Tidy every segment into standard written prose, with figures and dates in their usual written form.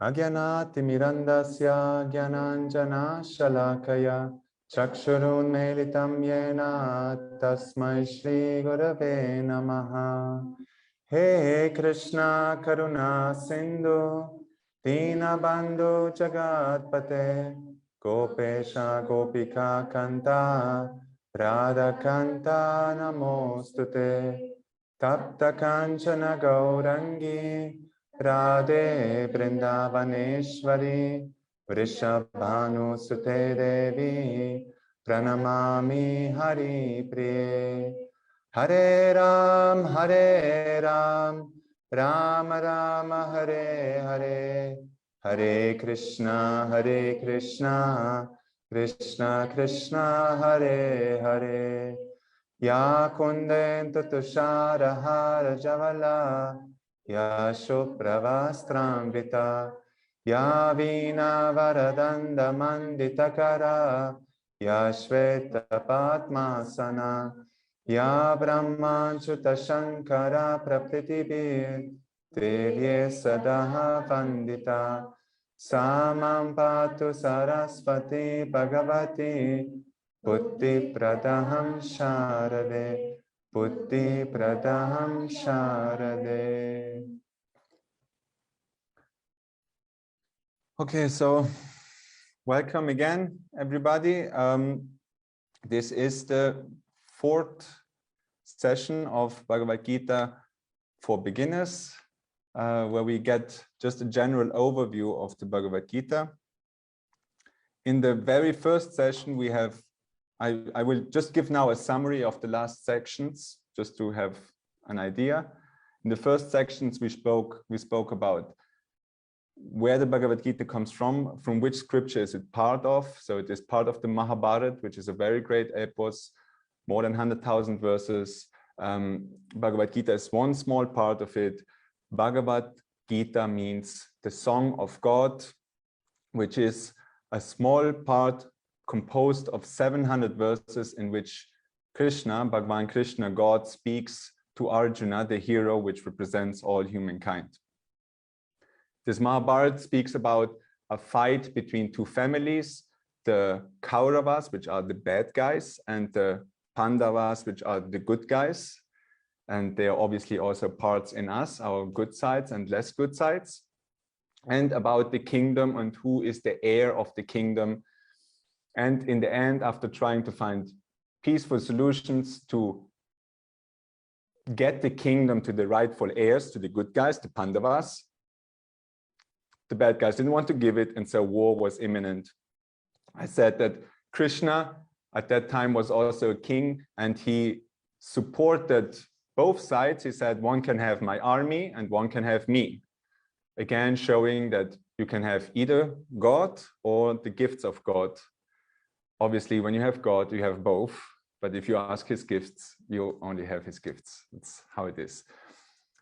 Agyanatimirandasya Gyananjana Shalakaya Chakshurun Melitam Yena Tasmai Shri Gurave Namaha. He Krishna Karuna Sindhu Dina Bandhu Jagatpate Gopesha Gopika Kanta Radha Kanta Namostute Tapta Kanchana Gaurangi Radhe Vrindavaneshwari Vrishabhanu Sute Devi Pranamami Hari Priye. Hare Ram, Ram Rama Hare Hare, Hare Krishna, Krishna Krishna Hare Hare. Ya Kundenta Tushara Hara Javala, Ya Shupravastramvita, Ya Vina Varadanda Manditakara, Ya Shveta Padmasana, Ya Brahman Chuta Shankara Praprithibir Devye Sadaha Vandita Samam Patu Sarasvati Bhagavati Buddhi Pradaham Sharade Buddhi Pradaham Sharade. Okay, so welcome again, everybody. This is the fourth session of Bhagavad Gita for beginners, where we get just a general overview of the Bhagavad Gita. In the very first session, we have, I will just give now a summary of the last sections, just to have an idea. In the first sections, we spoke about where the Bhagavad Gita comes from which scripture is it part of. So it is part of the Mahabharata, which is a very great epos, more than 100,000 verses. Bhagavad Gita is one small part of it. Bhagavad Gita means the song of God, which is a small part composed of 700 verses in which Krishna, Bhagavan Krishna, God, speaks to Arjuna, the hero which represents all humankind. This Mahabharata speaks about a fight between two families, the Kauravas, which are the bad guys, and the Pandavas, which are the good guys. And they are obviously also parts in us, our good sides and less good sides. And about the kingdom and who is the heir of the kingdom. And in the end, after trying to find peaceful solutions to get the kingdom to the rightful heirs, to the good guys, the Pandavas, the bad guys didn't want to give it, and so war was imminent. I said that Krishna at that time was also a king, and he supported both sides. He said, one can have my army and one can have me. Again, showing that you can have either God or the gifts of God. Obviously, when you have God, you have both. But if you ask his gifts, you only have his gifts. That's how it is.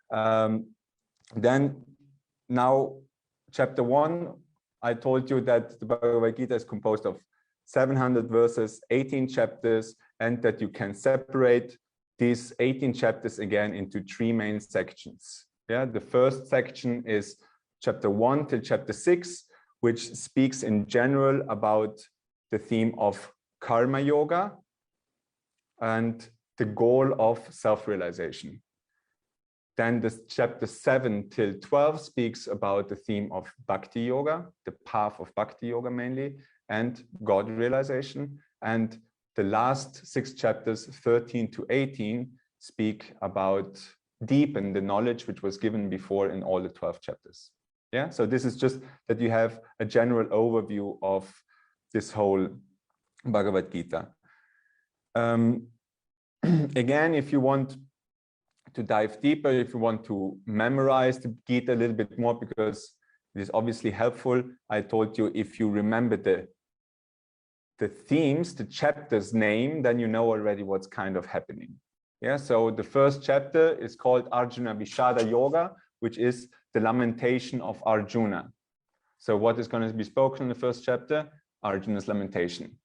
Then now, Chapter 1, I told you that the Bhagavad Gita is composed of 700 verses, 18 chapters, and that you can separate these 18 chapters again into 3 main sections. Yeah, the first section is chapter 1 till chapter 6, which speaks in general about the theme of karma yoga and the goal of self-realization. Then this chapter 7 till 12 speaks about the theme of Bhakti Yoga, the path of Bhakti Yoga mainly, and God realization. And the last 6 chapters, 13 to 18, speak about deepen the knowledge which was given before in all the 12 chapters. Yeah, so this is just that you have a general overview of this whole Bhagavad Gita. Again, if you want to dive deeper, if you want to memorize the Gita a little bit more, because it is obviously helpful, I told you if you remember the themes, the chapter's name, then you know already what's kind of happening. Yeah, so the first chapter is called Arjuna Vishada Yoga, which is the lamentation of Arjuna. So what is going to be spoken in the first chapter? Arjuna's lamentation.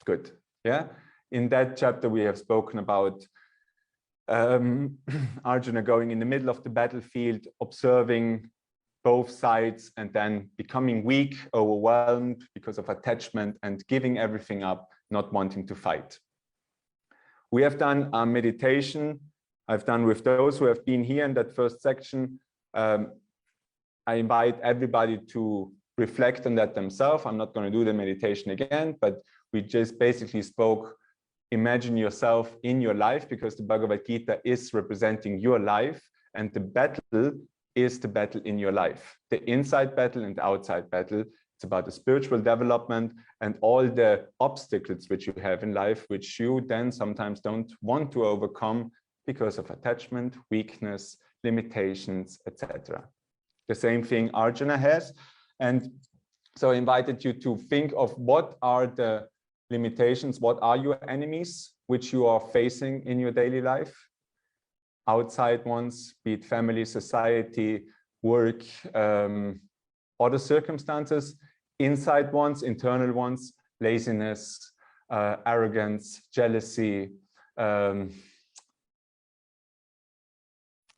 Good. Yeah. In that chapter, we have spoken about Arjuna going in the middle of the battlefield, observing both sides, and then becoming weak, overwhelmed because of attachment, and giving everything up, not wanting to fight. We have done a meditation. I've done with those who have been here in that first section. I invite everybody to reflect on that themselves. I'm not going to do the meditation again, but we just basically spoke, imagine yourself in your life, because the Bhagavad Gita is representing your life, and the battle is the battle in your life, the inside battle and the outside battle. It's about the spiritual development and all the obstacles which you have in life, which you then sometimes don't want to overcome because of attachment, weakness, limitations, etc. The same thing Arjuna has. And so I invited you to think of what are the limitations, what are your enemies which you are facing in your daily life? Outside ones, be it family, society, work, other circumstances. Inside ones, internal ones, laziness, arrogance, jealousy,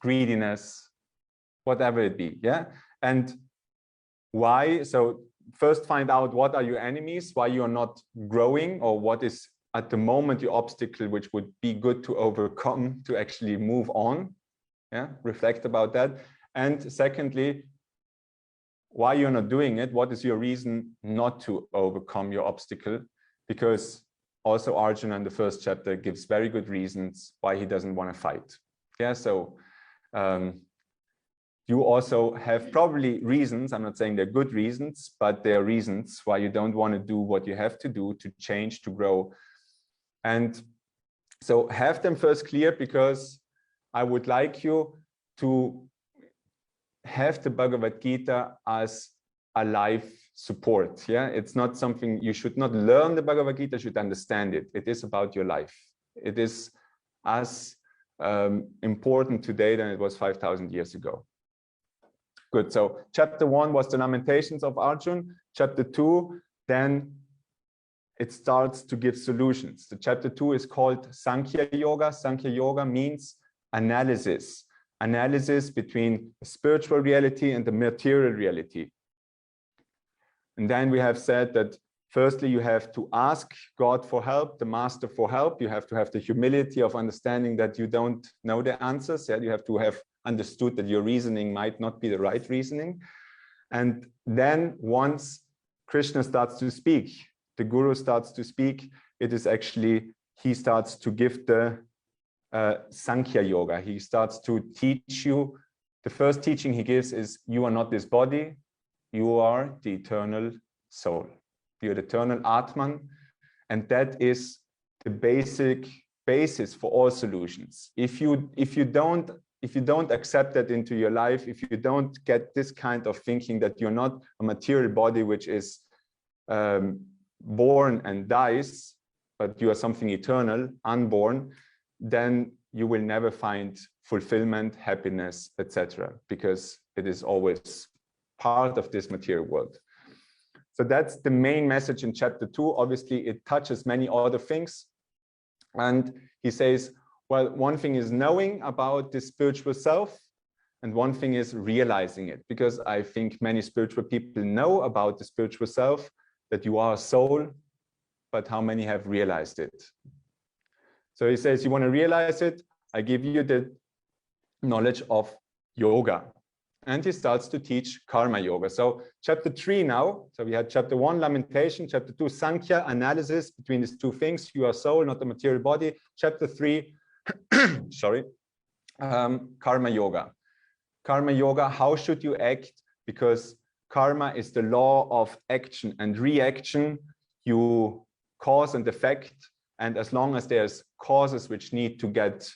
greediness, whatever it be, yeah? And why? So first find out what are your enemies, why you are not growing, or what is at the moment your obstacle which would be good to overcome to actually move on. Yeah, reflect about that. And secondly, why you're not doing it, what is your reason not to overcome your obstacle? Because also Arjuna in the first chapter gives very good reasons why he doesn't want to fight. Yeah, so you also have probably reasons, I'm not saying they're good reasons, but they're reasons why you don't want to do what you have to do to change, to grow. And so have them first clear, because I would like you to have the Bhagavad Gita as a life support. Yeah, it's not something, you should not learn the Bhagavad Gita, you should understand it. It is about your life. It is as important today than it was 5,000 years ago. Good. So chapter 1 was the Lamentations of Arjuna. Chapter 2, then it starts to give solutions. The chapter 2 is called Sankhya Yoga. Sankhya Yoga means analysis. Analysis between the spiritual reality and the material reality. And then we have said that firstly, you have to ask God for help, the master for help. You have to have the humility of understanding that you don't know the answers. Yeah? You have to have understood that your reasoning might not be the right reasoning. And then once Krishna starts to speak, the guru starts to speak, it is actually, he starts to give the Sankhya Yoga. He starts to teach you. The first teaching he gives is, you are not this body, you are the eternal soul. You're the eternal Atman, and that is the basic basis for all solutions. If you don't accept that into your life, if you don't get this kind of thinking that you're not a material body which is born and dies, but you are something eternal, unborn, then you will never find fulfillment, happiness, etc., because it is always part of this material world. So that's the main message in chapter 2. Obviously, it touches many other things. And he says, well, one thing is knowing about the spiritual self, and one thing is realizing it, because I think many spiritual people know about the spiritual self, that you are a soul, but how many have realized it? So he says, you want to realize it? I give you the knowledge of yoga. And he starts to teach karma yoga. So chapter 3 now, so we had chapter 1, Lamentation, chapter 2, Sankhya, analysis between these two things. You are soul, not a material body. Chapter 3, sorry, karma yoga. Karma yoga, how should you act? Because karma is the law of action and reaction. You cause and effect. And as long as there's causes which need to get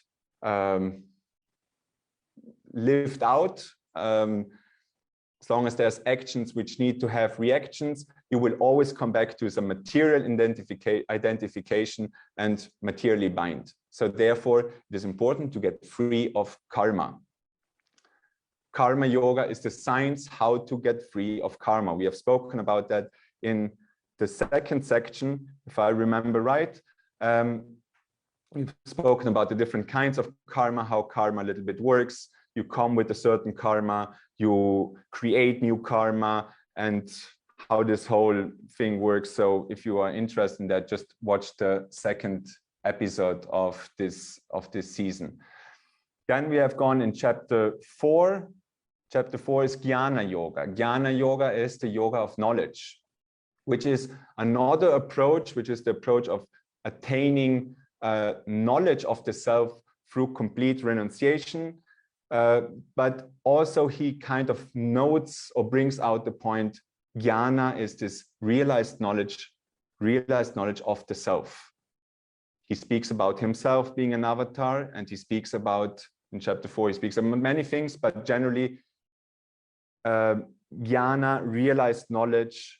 lived out, as long as there's actions which need to have reactions, you will always come back to some material identification and materially bind. So therefore, it is important to get free of karma. Karma yoga is the science how to get free of karma. We have spoken about that in the second section, if I remember right. We've spoken about the different kinds of karma, how karma a little bit works. You come with a certain karma, you create new karma, and how this whole thing works. So if you are interested in that, just watch the second episode of this season. Then we have gone in chapter 4. Chapter 4 is Jnana Yoga. Jnana Yoga is the yoga of knowledge, which is another approach, which is the approach of attaining knowledge of the self through complete renunciation. But also he kind of notes or brings out the point, jnana is this realized knowledge of the self. He speaks about himself being an avatar, and he speaks about, in chapter 4, he speaks about many things, but generally jnana, realized knowledge,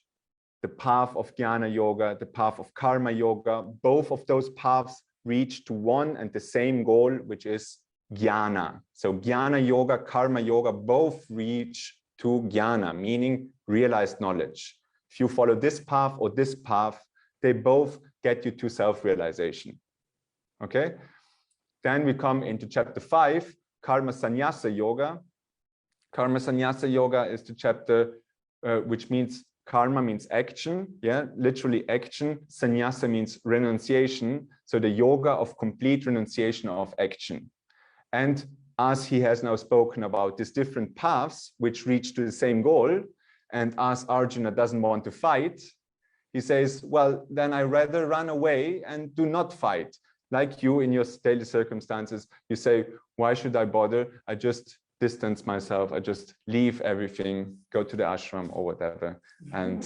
the path of jnana yoga, the path of karma yoga, both of those paths reach to one and the same goal, which is jnana. So jnana yoga, karma yoga, both reach to jnana, meaning realized knowledge. If you follow this path or this path, they both get you to self-realization. Okay? Then we come into chapter 5, Karma Sanyasa Yoga. Karma Sanyasa Yoga is the chapter which means karma means action, yeah, literally action. Sanyasa means renunciation. So the yoga of complete renunciation of action. And as he has now spoken about these different paths which reach to the same goal, and as Arjuna doesn't want to fight, he says, well, then I rather run away and do not fight. Like you in your daily circumstances, you say, why should I bother? I just distance myself, I just leave everything, go to the ashram or whatever, and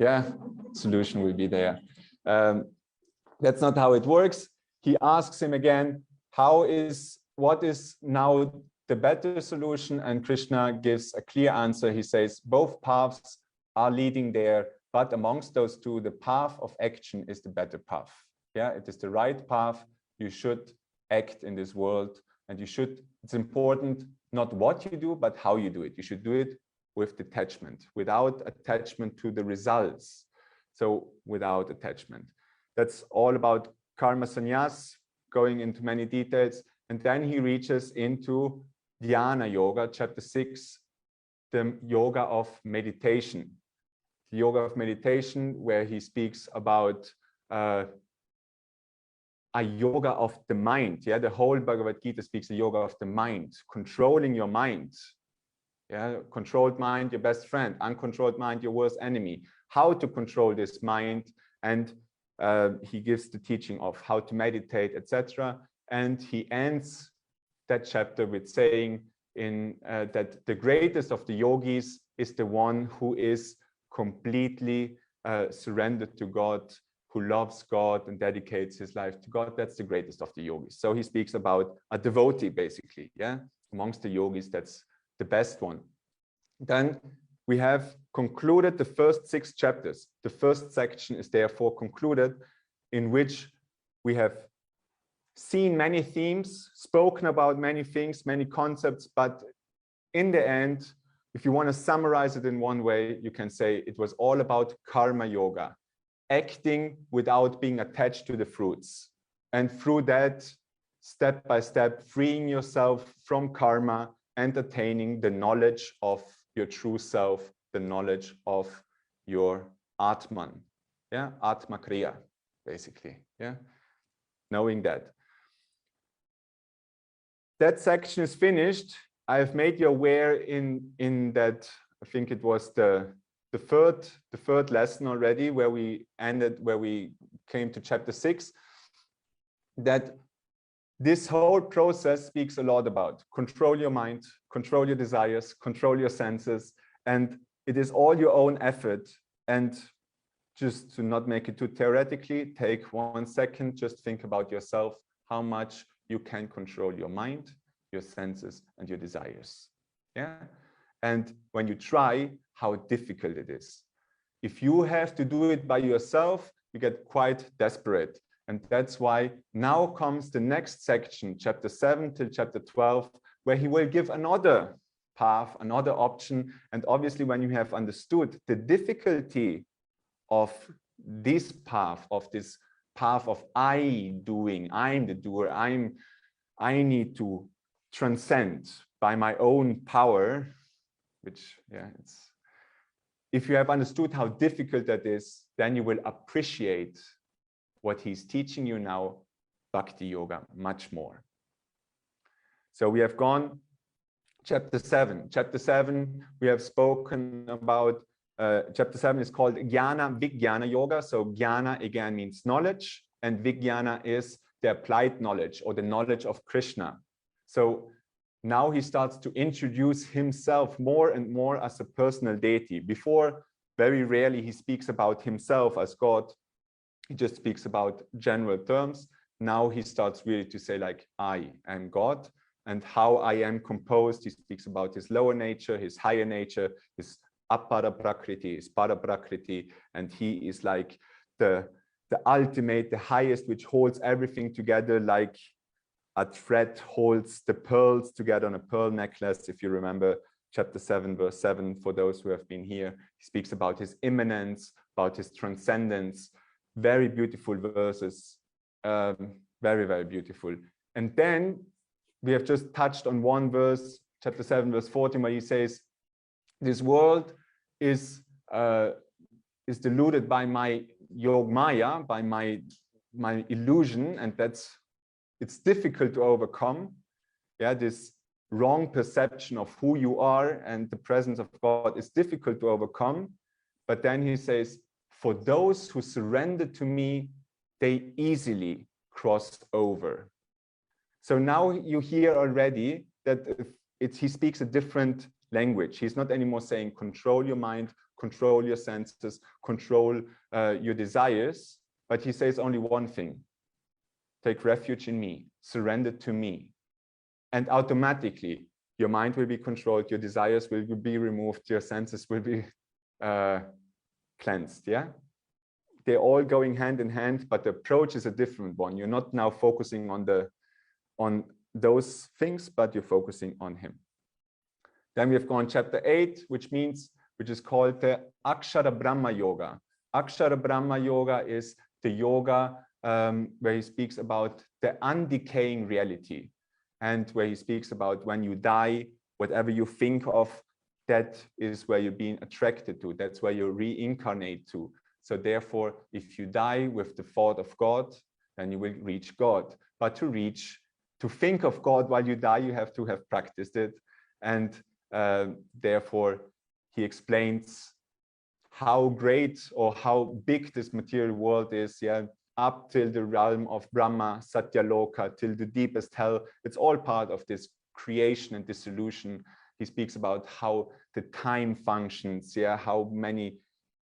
yeah, solution will be there. That's not how it works. He asks him again, what is now the better solution? And Krishna gives a clear answer. He says, both paths are leading there, but amongst those two, the path of action is the better path. Yeah, it is the right path. You should act in this world, and it's important not what you do, but how you do it. You should do it with detachment, without attachment to the results. So without attachment. That's all about karma sannyas, going into many details. And then he reaches into Dhyana Yoga, chapter 6, the yoga of meditation. The yoga of meditation, where he speaks about a yoga of the mind. Yeah, the whole Bhagavad Gita speaks the yoga of the mind, controlling your mind. Yeah, controlled mind, your best friend. Uncontrolled mind, your worst enemy. How to control this mind, and he gives the teaching of how to meditate, etc. And he ends that chapter with saying that the greatest of the yogis is the one who is completely surrendered to God, who loves God and dedicates his life to God. That's the greatest of the yogis. So he speaks about a devotee, basically. Yeah, amongst the yogis, that's the best one. Then we have concluded the first 6 chapters. The first section is therefore concluded, in which we have seen many themes, spoken about many things, many concepts, but in the end, if you want to summarize it in one way, you can say it was all about karma yoga, acting without being attached to the fruits. And through that, step by step, freeing yourself from karma and attaining the knowledge of your true self, the knowledge of your Atman. Yeah, Atma Kriya, basically. Yeah, knowing that. That section is finished. I've made you aware in that, I think it was the third lesson already, where we came to chapter 6, that this whole process speaks a lot about control your mind, control your desires, control your senses, and it is all your own effort. And just to not make it too theoretically, take 1 second, just think about yourself, how much you can control your mind, your senses, and your desires. Yeah. And when you try, how difficult it is. If you have to do it by yourself, you get quite desperate. And that's why now comes the next section, chapter 7 till chapter 12, where he will give another path, another option. And obviously, when you have understood the difficulty of this path, of I doing, I'm the doer, I need to transcend by my own power, which, yeah, it's, if you have understood how difficult that is, then you will appreciate what he's teaching you now, Bhakti Yoga, much more. So we have gone chapter 7. Chapter 7, we have spoken about, chapter 7 is called Jnana Vijnana Yoga. So Jnana again means knowledge, and Vijnana is the applied knowledge or the knowledge of Krishna. So now he starts to introduce himself more and more as a personal deity. Before, very rarely he speaks about himself as God. He just speaks about general terms. Now he starts really to say like, I am God, and how I am composed. He speaks about his lower nature, his higher nature, his apara prakriti, his para prakriti, and he is like the ultimate, the highest, which holds everything together, like a thread holds the pearls together on a pearl necklace. If you remember chapter 7, verse 7, for those who have been here, he speaks about his immanence, about his transcendence. Very beautiful verses, very, very beautiful. And then we have just touched on one verse, chapter 7, verse 14, where he says, this world is deluded by my yogmaya, by my illusion, and it's difficult to overcome. Yeah, this wrong perception of who you are and the presence of God is difficult to overcome. But then he says, for those who surrender to me, they easily crossed over. So now you hear already that he speaks a different language. He's not anymore saying control your mind, control your senses, control your desires, but he says only one thing: take refuge in me, surrender to me. And automatically your mind will be controlled, your desires will be removed, your senses will be cleansed. Yeah, they're all going hand in hand, but the approach is a different one. You're not now focusing on those things, but you're focusing on him. Then we have gone chapter 8, which is called the Akshara Brahma Yoga. Akshara Brahma Yoga is the yoga where he speaks about the undecaying reality, and where he speaks about when you die, whatever you think of, that is where you're being attracted to. That's where you reincarnate to. So therefore, if you die with the thought of God, then you will reach God. But to think of God while you die, you have to have practiced it. And therefore, he explains how great or how big this material world is, yeah, up till the realm of Brahma, Satyaloka, till the deepest hell. It's all part of this creation and dissolution. He speaks about how the time functions, yeah, how many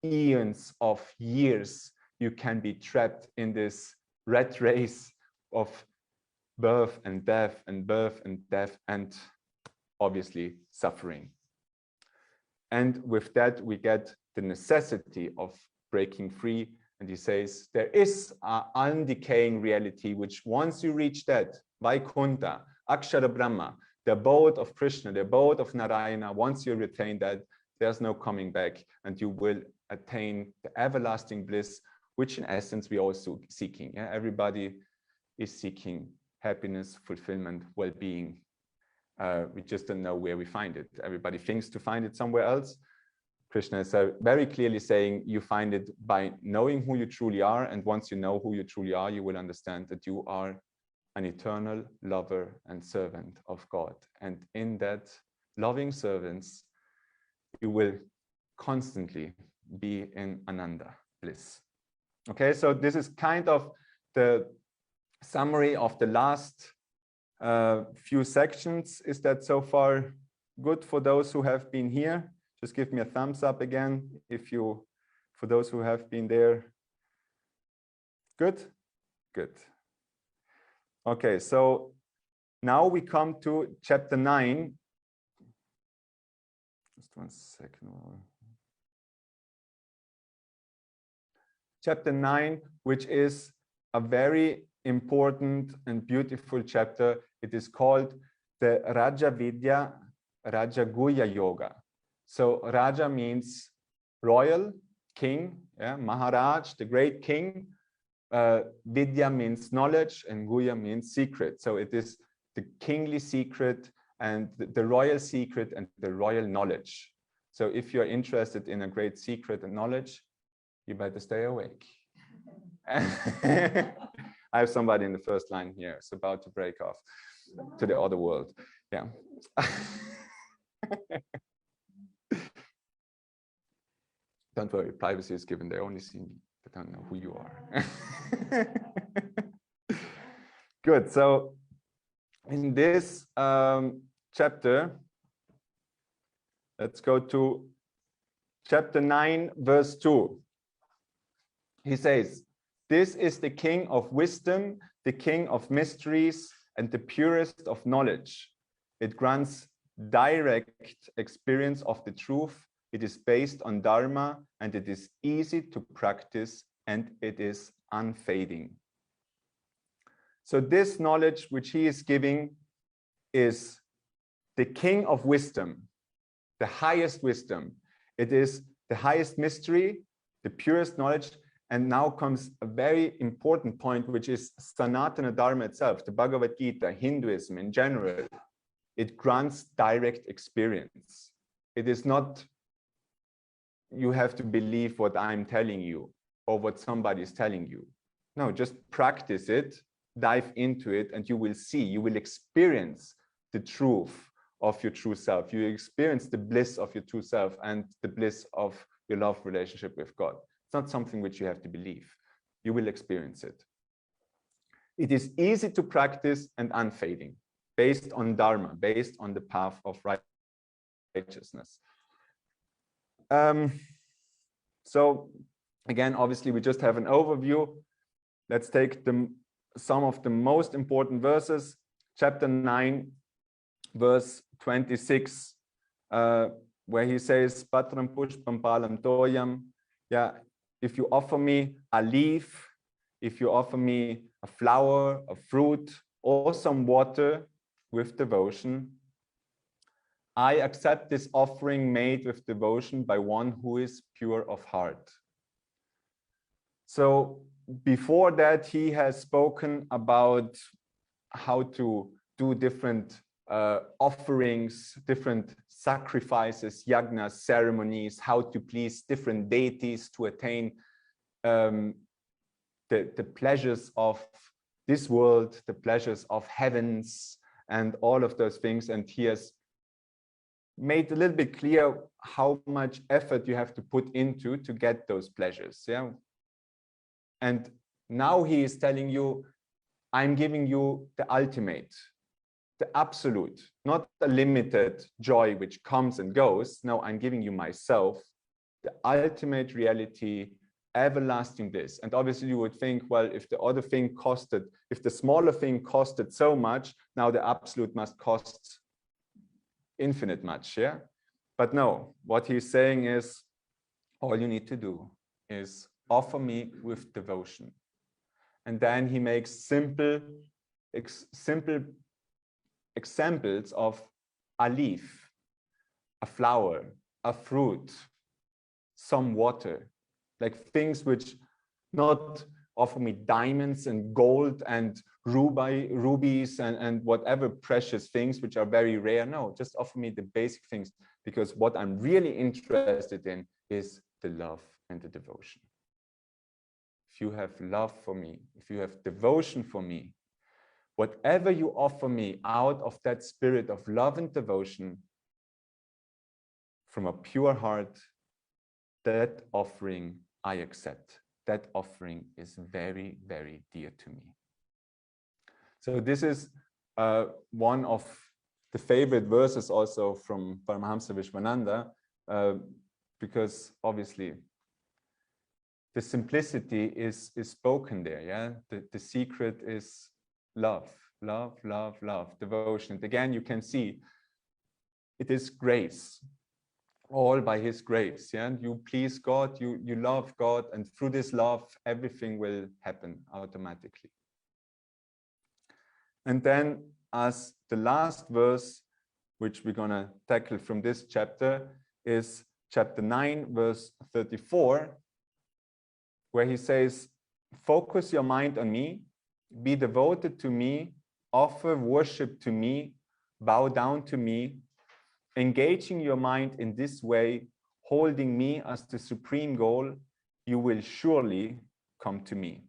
eons of years you can be trapped in this rat race of birth and death and birth and death, and obviously suffering. And with that, we get the necessity of breaking free. And he says, there is an undecaying reality, which once you reach that, Vaikuntha, Akshara Brahma, the abode of Krishna, the abode of Narayana, once you retain that, there's no coming back, and you will attain the everlasting bliss, which in essence we're also seeking. Yeah? Everybody is seeking happiness, fulfillment, well-being. We just don't know where we find it. Everybody thinks to find it somewhere else. Krishna is very clearly saying you find it by knowing who you truly are, and once you know who you truly are, you will understand that you are an eternal lover and servant of God. And in that loving servants, you will constantly be in Ananda bliss. Okay, so this is kind of the summary of the last few sections. Is that so far good for those who have been here? Just give me a thumbs up again for those who have been there. Good? Good. Okay, so now we come to chapter 9. Just 1 second. Chapter 9, which is a very important and beautiful chapter. It is called the Raja Vidya Raja Guhya Yoga. So Raja means royal, king, yeah, Maharaj, the great king. Vidya means knowledge, and Guhya means secret. So it is the kingly secret and the royal secret and the royal knowledge. So if you're interested in a great secret and knowledge, you better stay awake. I have somebody in the first line here. It's about to break off to the other world. Yeah. Don't worry, privacy is given. They only see me. They don't know who you are. Good. So in this chapter, let's go to chapter 9, verse 2. He says, "This is the king of wisdom, the king of mysteries, and the purest of knowledge. It grants direct experience of the truth. It is based on Dharma, and it is easy to practice, and it is unfading." So this knowledge which he is giving is the king of wisdom, the highest wisdom. It is the highest mystery, the purest knowledge. And now comes a very important point, which is Sanatana Dharma itself, the Bhagavad Gita, Hinduism in general. It grants direct experience. It is not, you have to believe what I'm telling you or what somebody is telling you. No, just practice it, dive into it, and you will see, you will experience the truth of your true self. You experience the bliss of your true self and the bliss of your love relationship with God. It's not something which you have to believe. You will experience it. It is easy to practice and unfading, based on Dharma, based on the path of righteousness. So again, obviously, we just have an overview. Let's take some of the most important verses. Chapter 9, verse 26, where he says, "Patram pushpam palam toyam." Yeah, if you offer me a leaf, if you offer me a flower, a fruit, or some water with devotion, I accept this offering made with devotion by one who is pure of heart. So before that, he has spoken about how to do different offerings, different sacrifices, yagnas, ceremonies, how to please different deities to attain the pleasures of this world, the pleasures of heavens, and all of those things. And he has made a little bit clear how much effort you have to put into to get those pleasures. Yeah. And now he is telling you, I'm giving you the ultimate, the absolute, not a limited joy which comes and goes. No, I'm giving you myself, the ultimate reality, everlasting bliss. And obviously you would think, well, if the other thing costed, if the smaller thing costed so much, now the absolute must cost infinite much, yeah? But no, what he's saying is, all you need to do is offer me with devotion. And then he makes simple examples of a leaf, a flower, a fruit, some water, like things which not offer me diamonds and gold and rubies and whatever precious things which are very rare. No, just offer me the basic things, because what I'm really interested in is the love and the devotion. If you have love for me, if you have devotion for me, whatever you offer me out of that spirit of love and devotion from a pure heart, that offering I accept. That offering is very, very dear to me. So this is one of the favorite verses also from Paramahamsa Vishwananda, because obviously the simplicity is spoken there. Yeah, the secret is love, love, love, love, devotion. And again, you can see it is grace, all by his grace. Yeah, and you please God, you love God, and through this love, everything will happen automatically. And then as the last verse, which we're going to tackle from this chapter, is chapter 9, verse 34, where he says, focus your mind on me, be devoted to me, offer worship to me, bow down to me, engaging your mind in this way, holding me as the supreme goal, you will surely come to me.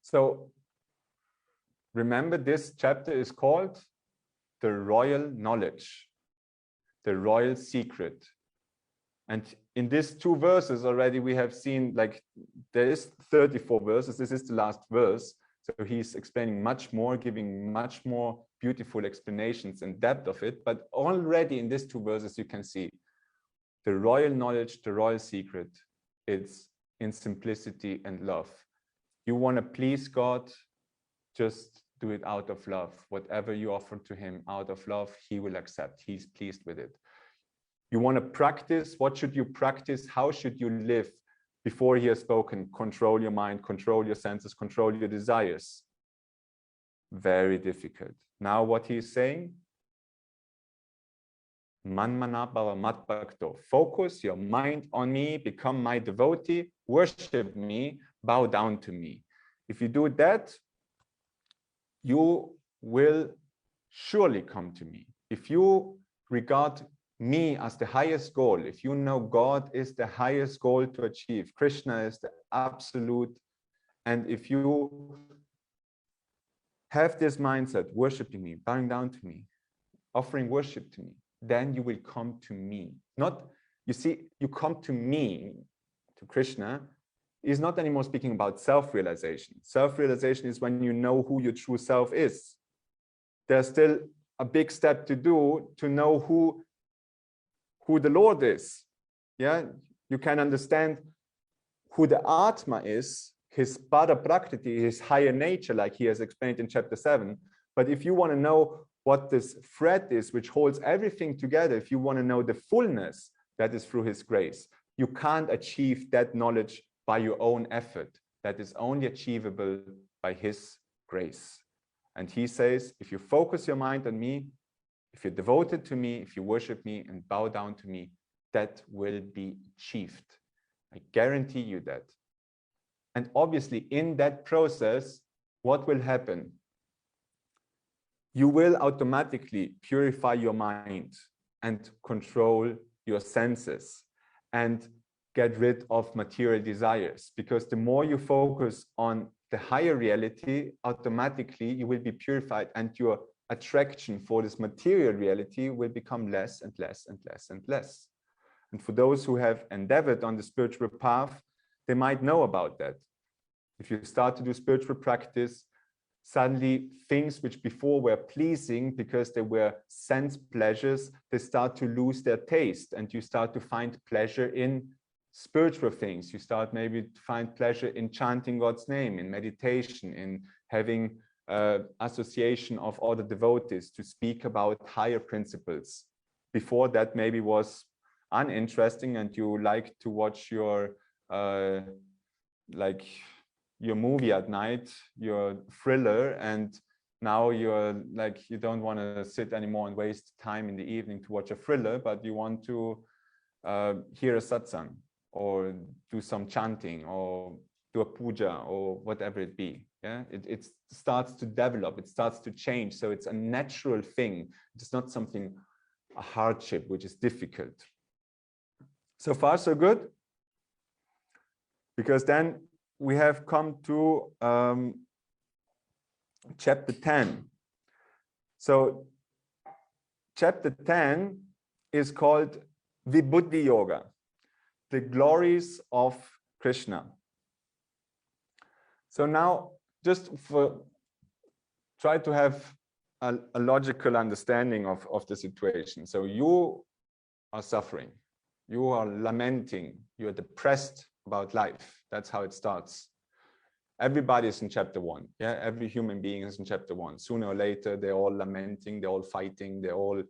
So remember, this chapter is called the royal knowledge, the royal secret. And in these 2 verses already, we have seen, like, there is 34 verses. This is the last verse. So he's explaining much more, giving much more beautiful explanations and depth of it. But already in these 2 verses, you can see the royal knowledge, the royal secret. It's in simplicity and love. You want to please God, just do it out of love. Whatever you offer to him out of love, he will accept. He's pleased with it. You want to practice. What should you practice? How should you live? Before he has spoken, control your mind, control your senses, control your desires. Very difficult. Now what he is saying? Manmana bhava mat bhakto. Focus your mind on me, become my devotee, worship me, bow down to me. If you do that, you will surely come to me. If you regard me as the highest goal, if you know God is the highest goal to achieve, Krishna is the absolute, and if you have this mindset, worshiping me, bowing down to me, offering worship to me, then you will come to me. Not, you see, you come to me, to Krishna, is not anymore speaking about self-realization. Self-realization is when you know who your true self is. There's still a big step to do to know who the Lord is. Yeah, you can understand who the Atma is, his Pada Prakriti, his higher nature, like he has explained in chapter 7. But if you want to know what this thread is, which holds everything together, if you want to know the fullness, that is through his grace. You can't achieve that knowledge by your own effort. That is only achievable by his grace. And he says, if you focus your mind on me, if you're devoted to me, if you worship me and bow down to me, that will be achieved. I guarantee you that. And obviously, in that process, what will happen? You will automatically purify your mind and control your senses and get rid of material desires. Because the more you focus on the higher reality, automatically you will be purified, and your attraction for this material reality will become less and less and less and less. And for those who have endeavored on the spiritual path, they might know about that. If you start to do spiritual practice, suddenly things which before were pleasing because they were sense pleasures, they start to lose their taste, and you start to find pleasure in spiritual things. You start maybe to find pleasure in chanting God's name, in meditation, in having association of other devotees to speak about higher principles. Before that maybe was uninteresting, and you like to watch your your movie at night, your thriller, and now you're like, you don't want to sit anymore and waste time in the evening to watch a thriller, but you want to hear a satsang or do some chanting or do a puja or whatever it be. Yeah, it starts to develop, it starts to change. So it's a natural thing. It's not something, a hardship, which is difficult. So far, so good. Because then we have come to chapter 10. So chapter 10 is called Bhakti Yoga, the glories of Krishna. So now, just try to have a logical understanding of the situation. So you are suffering, you are lamenting, you are depressed about life. That's how it starts. Everybody is in chapter 1. Yeah, every human being is in chapter 1. Sooner or later, they're all lamenting, they're all fighting, they're all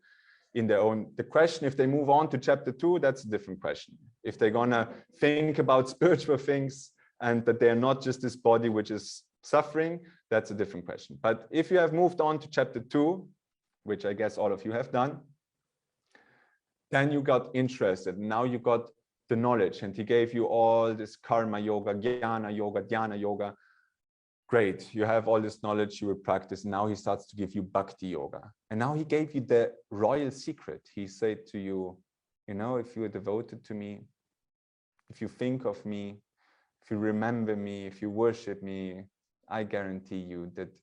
in their own. The question, if they move on to chapter 2, that's a different question. If they're gonna think about spiritual things and that they're not just this body which is suffering, that's a different question. But if you have moved on to chapter 2, which I guess all of you have done, then you got interested. Now you got the knowledge, and he gave you all this karma yoga, jnana yoga, dhyana yoga, great, you have all this knowledge, you will practice. Now he starts to give you Bhakti Yoga. And now he gave you the royal secret. He said to you, you know, if you are devoted to me, if you think of me, if you remember me, if you worship me, I guarantee you that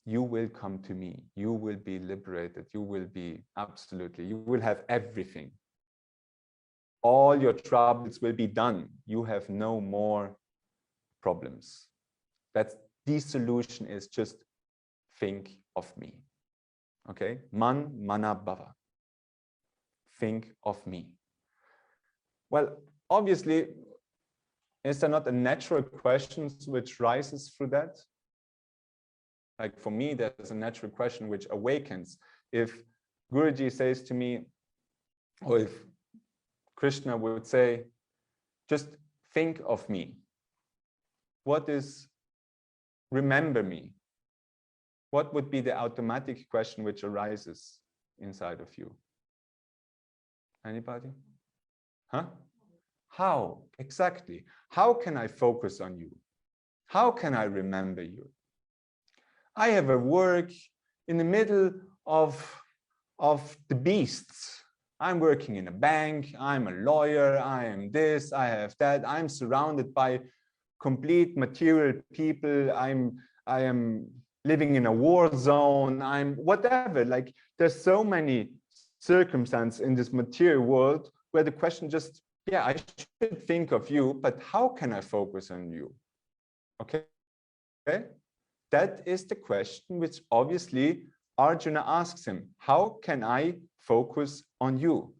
you will come to me. You will be liberated. You will be absolutely, you will have everything. All your troubles will be done. You have no more problems. That's the solution, is just think of me. Okay? Man, mana, bhava. Think of me. Well, obviously, is there not a natural question which rises through that? Like for me, there's a natural question which awakens. If Guruji says to me, or if Krishna would say, just think of me. What is remember me? What would be the automatic question which arises inside of you? Anybody? Huh? How? Exactly. How can I focus on you? How can I remember you? I have a work in the middle of the beasts. I'm working in a bank, I'm a lawyer, I am this, I have that. I'm surrounded by complete material people. I am living in a war zone. I'm whatever. Like there's so many circumstances in this material world where the question just, yeah, I should think of you, but how can I focus on you? Okay? Okay? That is the question which obviously Arjuna asks him. How can I focus on you?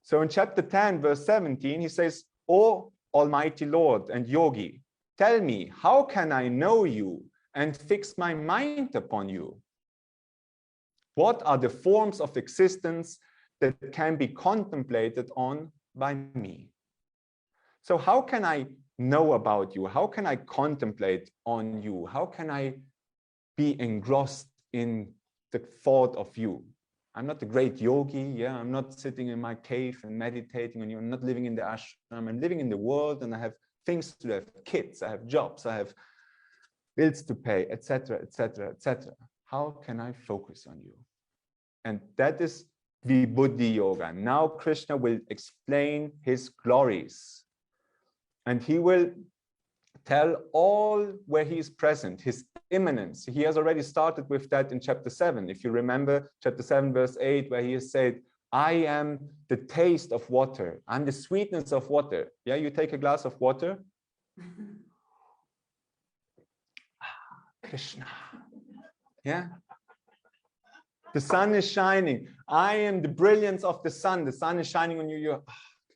So in chapter 10, verse 17, he says, "O Almighty Lord and Yogi, tell me, how can I know you and fix my mind upon you? What are the forms of existence that can be contemplated on by me?" So how can I know about you? How can I contemplate on you? How can I be engrossed in the thought of you? I'm not a great yogi, yeah, I'm not sitting in my cave and meditating on you, I'm not living in the ashram, I'm living in the world and I have things to do, I have kids, I have jobs, I have bills to pay, etc., etc., etc. How can I focus on you? And that is Vibuddhi Yoga. Now Krishna will explain his glories. And he will tell all where he is present, his immanence. He has already started with that in chapter 7. If you remember chapter 7, verse 8, where he has said, I am the taste of water. I'm the sweetness of water. Yeah, you take a glass of water. Krishna. Yeah. The sun is shining. I am the brilliance of the sun. The sun is shining on you. You're,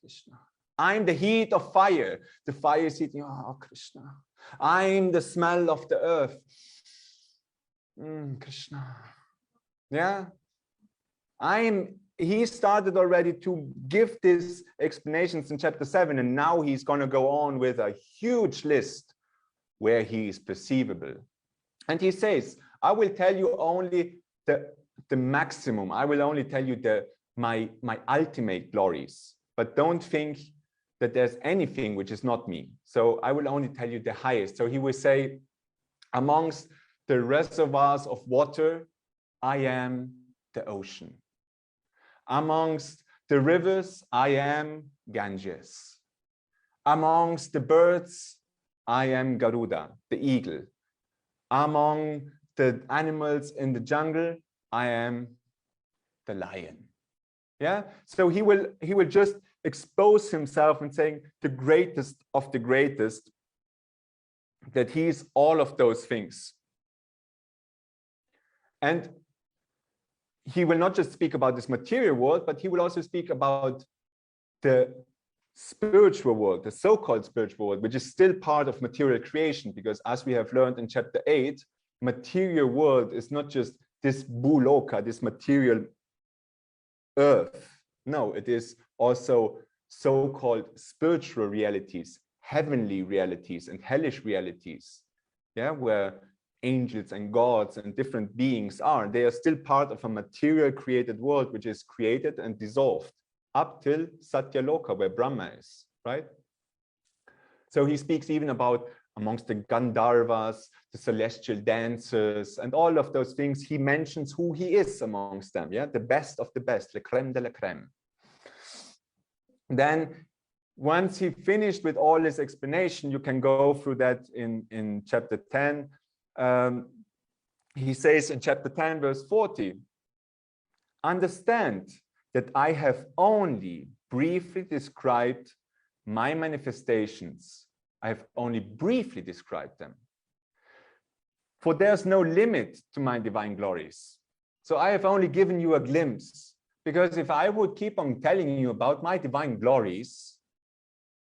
Krishna. I'm the heat of fire. The fire is heating. Oh, Krishna. I'm the smell of the earth. Krishna. Yeah. He started already to give these explanations in chapter 7, and now he's going to go on with a huge list where he is perceivable. And he says, I will tell you only the maximum. I will only tell you my ultimate glories, but don't think that there's anything which is not me. So I will only tell you the highest. So he will say, amongst the reservoirs of water, I am the ocean. Amongst the rivers, I am Ganges. Amongst the birds, I am Garuda, the eagle. Among the animals in the jungle, I am the lion. Yeah, so he will just expose himself and saying the greatest of the greatest, that he is all of those things. And he will not just speak about this material world, but he will also speak about the spiritual world, the so-called spiritual world, which is still part of material creation, because as we have learned in chapter 8, material world is not just this bhuloka, this material earth. No, it is also so-called spiritual realities, heavenly realities and hellish realities, yeah, where angels and gods and different beings are. They are still part of a material created world, which is created and dissolved up till Satyaloka, where Brahma is, right? So he speaks even about amongst the Gandharvas, the celestial dancers, and all of those things. He mentions who he is amongst them, yeah, the best of the best, le crème de la crème. Then, once he finished with all his explanation, you can go through that in chapter 10. He says in chapter 10, verse 40, understand that I have only briefly described my manifestations. I have only briefly described them. For there's no limit to my divine glories. So I have only given you a glimpse, because if I would keep on telling you about my divine glories,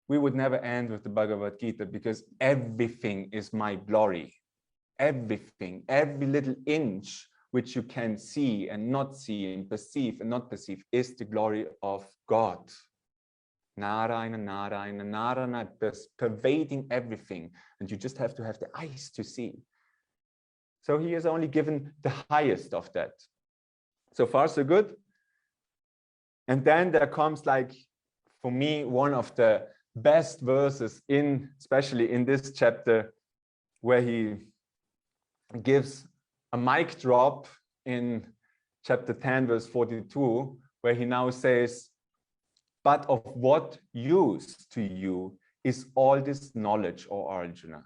we would never end with the Bhagavad Gita, because everything is my glory. Everything, every little inch which you can see and not see and perceive and not perceive is the glory of God. Narayana, Narayana, Narayana, pervading everything. And you just have to have the eyes to see. So he has only given the highest of that. So far, so good. And then there comes, like, for me, one of the best verses especially in this chapter, where he gives a mic drop in chapter 10, verse 42, where he now says, but of what use to you is all this knowledge, O Arjuna?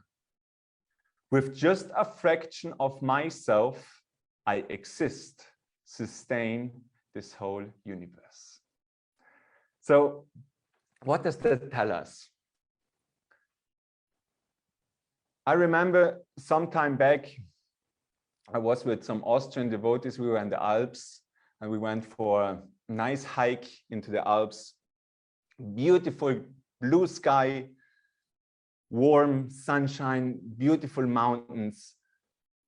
With just a fraction of myself, I exist, sustain this whole universe. So what does that tell us? I remember some time back, I was with some Austrian devotees. We were in the Alps and we went for a nice hike into the Alps. Beautiful blue sky, warm sunshine, beautiful mountains,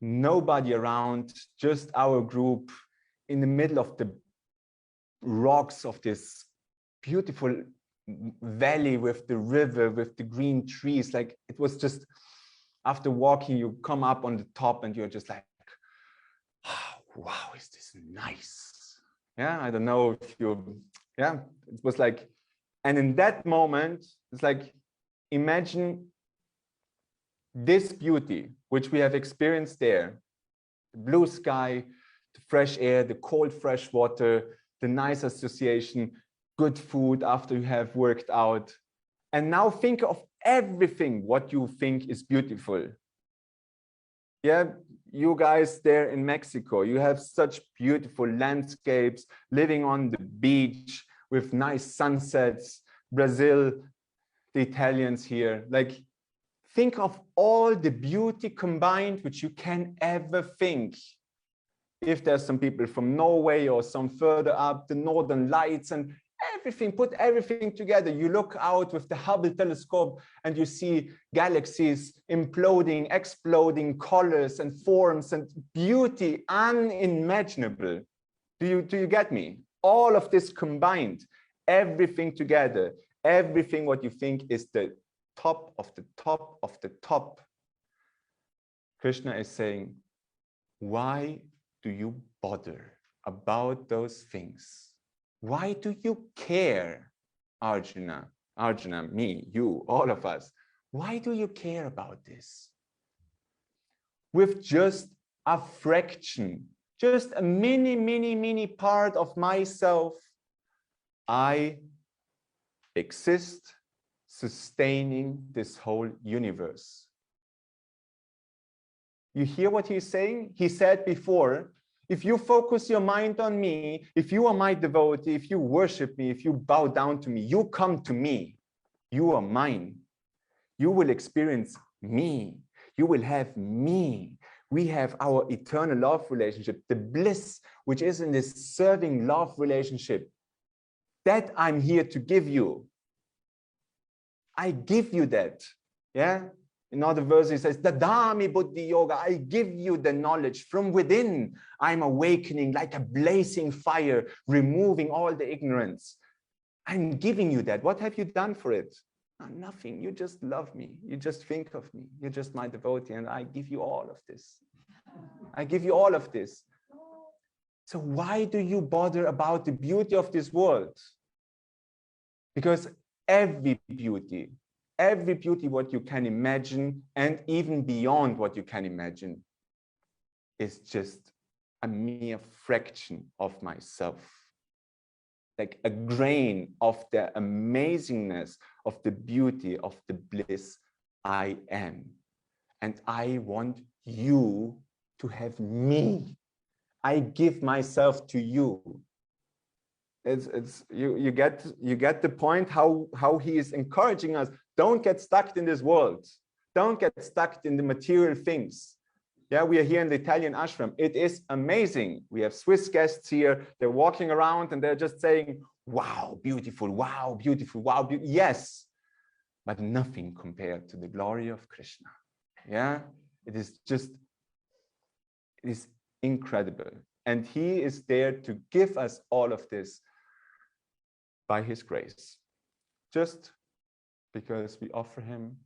nobody around, just our group in the middle of the rocks of this beautiful valley with the river, with the green trees. Like, it was just, after walking, you come up on the top and you're just like, oh, wow, is this nice? Yeah, I don't know if you, yeah, it was like, and in that moment, it's like, imagine this beauty, which we have experienced there, the blue sky, the fresh air, the cold, fresh water, the nice association, good food after you have worked out. And now think of everything what you think is beautiful. Yeah, you guys there in Mexico, you have such beautiful landscapes, living on the beach with nice sunsets. Brazil, the Italians here, like, think of all the beauty combined which you can ever think. If there's some people from Norway or some further up, the Northern Lights and everything, put everything together. You look out with the Hubble telescope and you see galaxies imploding, exploding, colors and forms and beauty unimaginable. Do you get me? All of this combined, everything together, everything what you think is the top of the top of the top. Krishna is saying, why do you bother about those things? Why do you care, Arjuna? Arjuna, me, you, all of us. Why do you care about this? With just a fraction, just a mini part of myself, I exist, sustaining this whole universe. You hear what he's saying? He said before, if you focus your mind on me, if you are my devotee, if you worship me, if you bow down to me, you come to me, you are mine. You will experience me. You will have me. We have our eternal love relationship, the bliss which is in this serving love relationship. That I'm here to give you. I give you that. Yeah. In other verses, it says, Dadami Bhakti Yoga, I give you the knowledge from within. I'm awakening like a blazing fire, removing all the ignorance. I'm giving you that. What have you done for it? Nothing. You just love me. You just think of me. You're just my devotee, and I give you all of this. I give you all of this. So why do you bother about the beauty of this world? Because every beauty every beauty what you can imagine, and even beyond what you can imagine, is just a mere fraction of myself. Like a grain of the amazingness, of the beauty, of the bliss I am. And I want you to have me. I give myself to you. You get the point how he is encouraging us. Don't get stuck in this world. Don't get stuck in the material things. Yeah, we are here in the Italian ashram. It is amazing. We have Swiss guests here. They're walking around and they're just saying, wow, beautiful, wow, beautiful, wow, beautiful. Yes, but nothing compared to the glory of Krishna. Yeah, it is incredible. And he is there to give us all of this by his grace, just because we offer him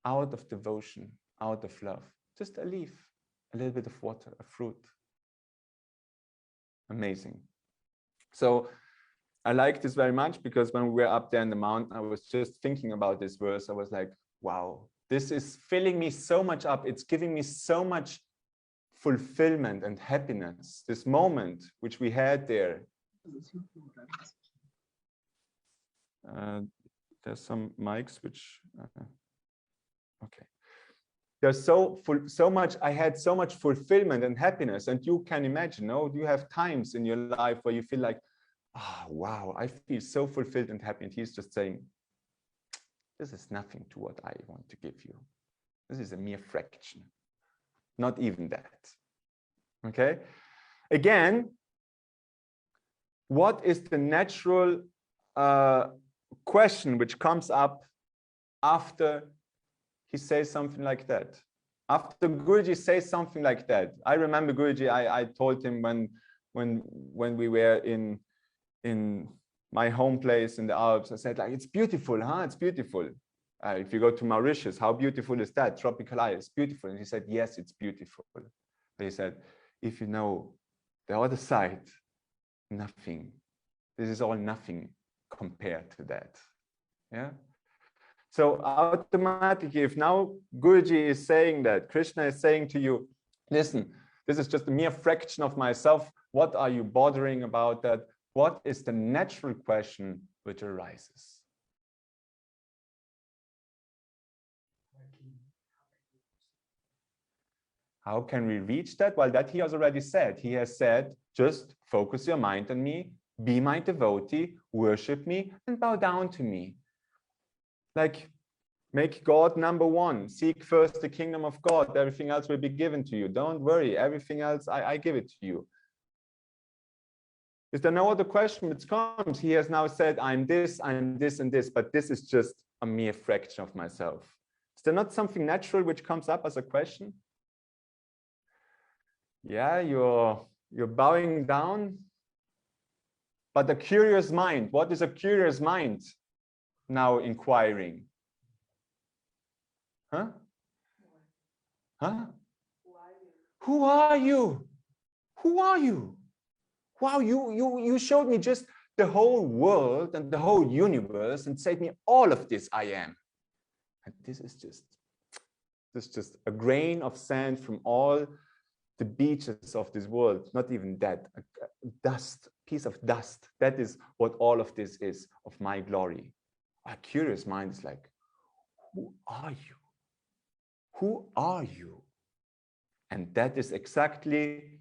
out of devotion, out of love, just a leaf, a little bit of water, a fruit. Amazing. So I like this very much, because when we were up there in the mountain, I was just thinking about this verse. I was like, wow, this is filling me so much up. It's giving me so much fulfillment and happiness. This moment which we had there. There's some mics which okay. There's so much. I had so much fulfillment and happiness, and you can imagine, no, you have times in your life where you feel like, oh, wow, I feel so fulfilled and happy. And he's just saying, this is nothing to what I want to give you. This is a mere fraction, not even that. Okay. Again, what is the natural question which comes up after he says something like that? After Guruji says something like that, I remember Guruji, I told him when we were in my home place in the Alps, I said, like, it's beautiful, huh? It's beautiful. If you go to Mauritius, how beautiful is that? Tropical island, it's beautiful. And he said, yes, it's beautiful. But he said, if you know the other side, nothing. This is all nothing compared to that. Yeah. So automatically, if now Guruji is saying that, Krishna is saying to you, listen, this is just a mere fraction of myself. What are you bothering about that? What is the natural question which arises? How can we reach that? Well, that he has already said. He has said, just focus your mind on me, be my devotee, worship me, and bow down to me. Like, make God number one. Seek first the kingdom of God. Everything else will be given to you. Don't worry. Everything else, I give it to you. Is there no other question which comes? He has now said, I'm this, and this, but this is just a mere fraction of myself. Is there not something natural which comes up as a question? Yeah, you're bowing down. But the curious mind, what is a curious mind now inquiring? Huh? Huh? Who are you? Who are you? Wow, you showed me just the whole world and the whole universe and said me all of this I am. And this is just a grain of sand from all the beaches of this world. Not even that, a piece of dust. That is what all of this is, of my glory. A curious mind is like, who are you? Who are you? And that is exactly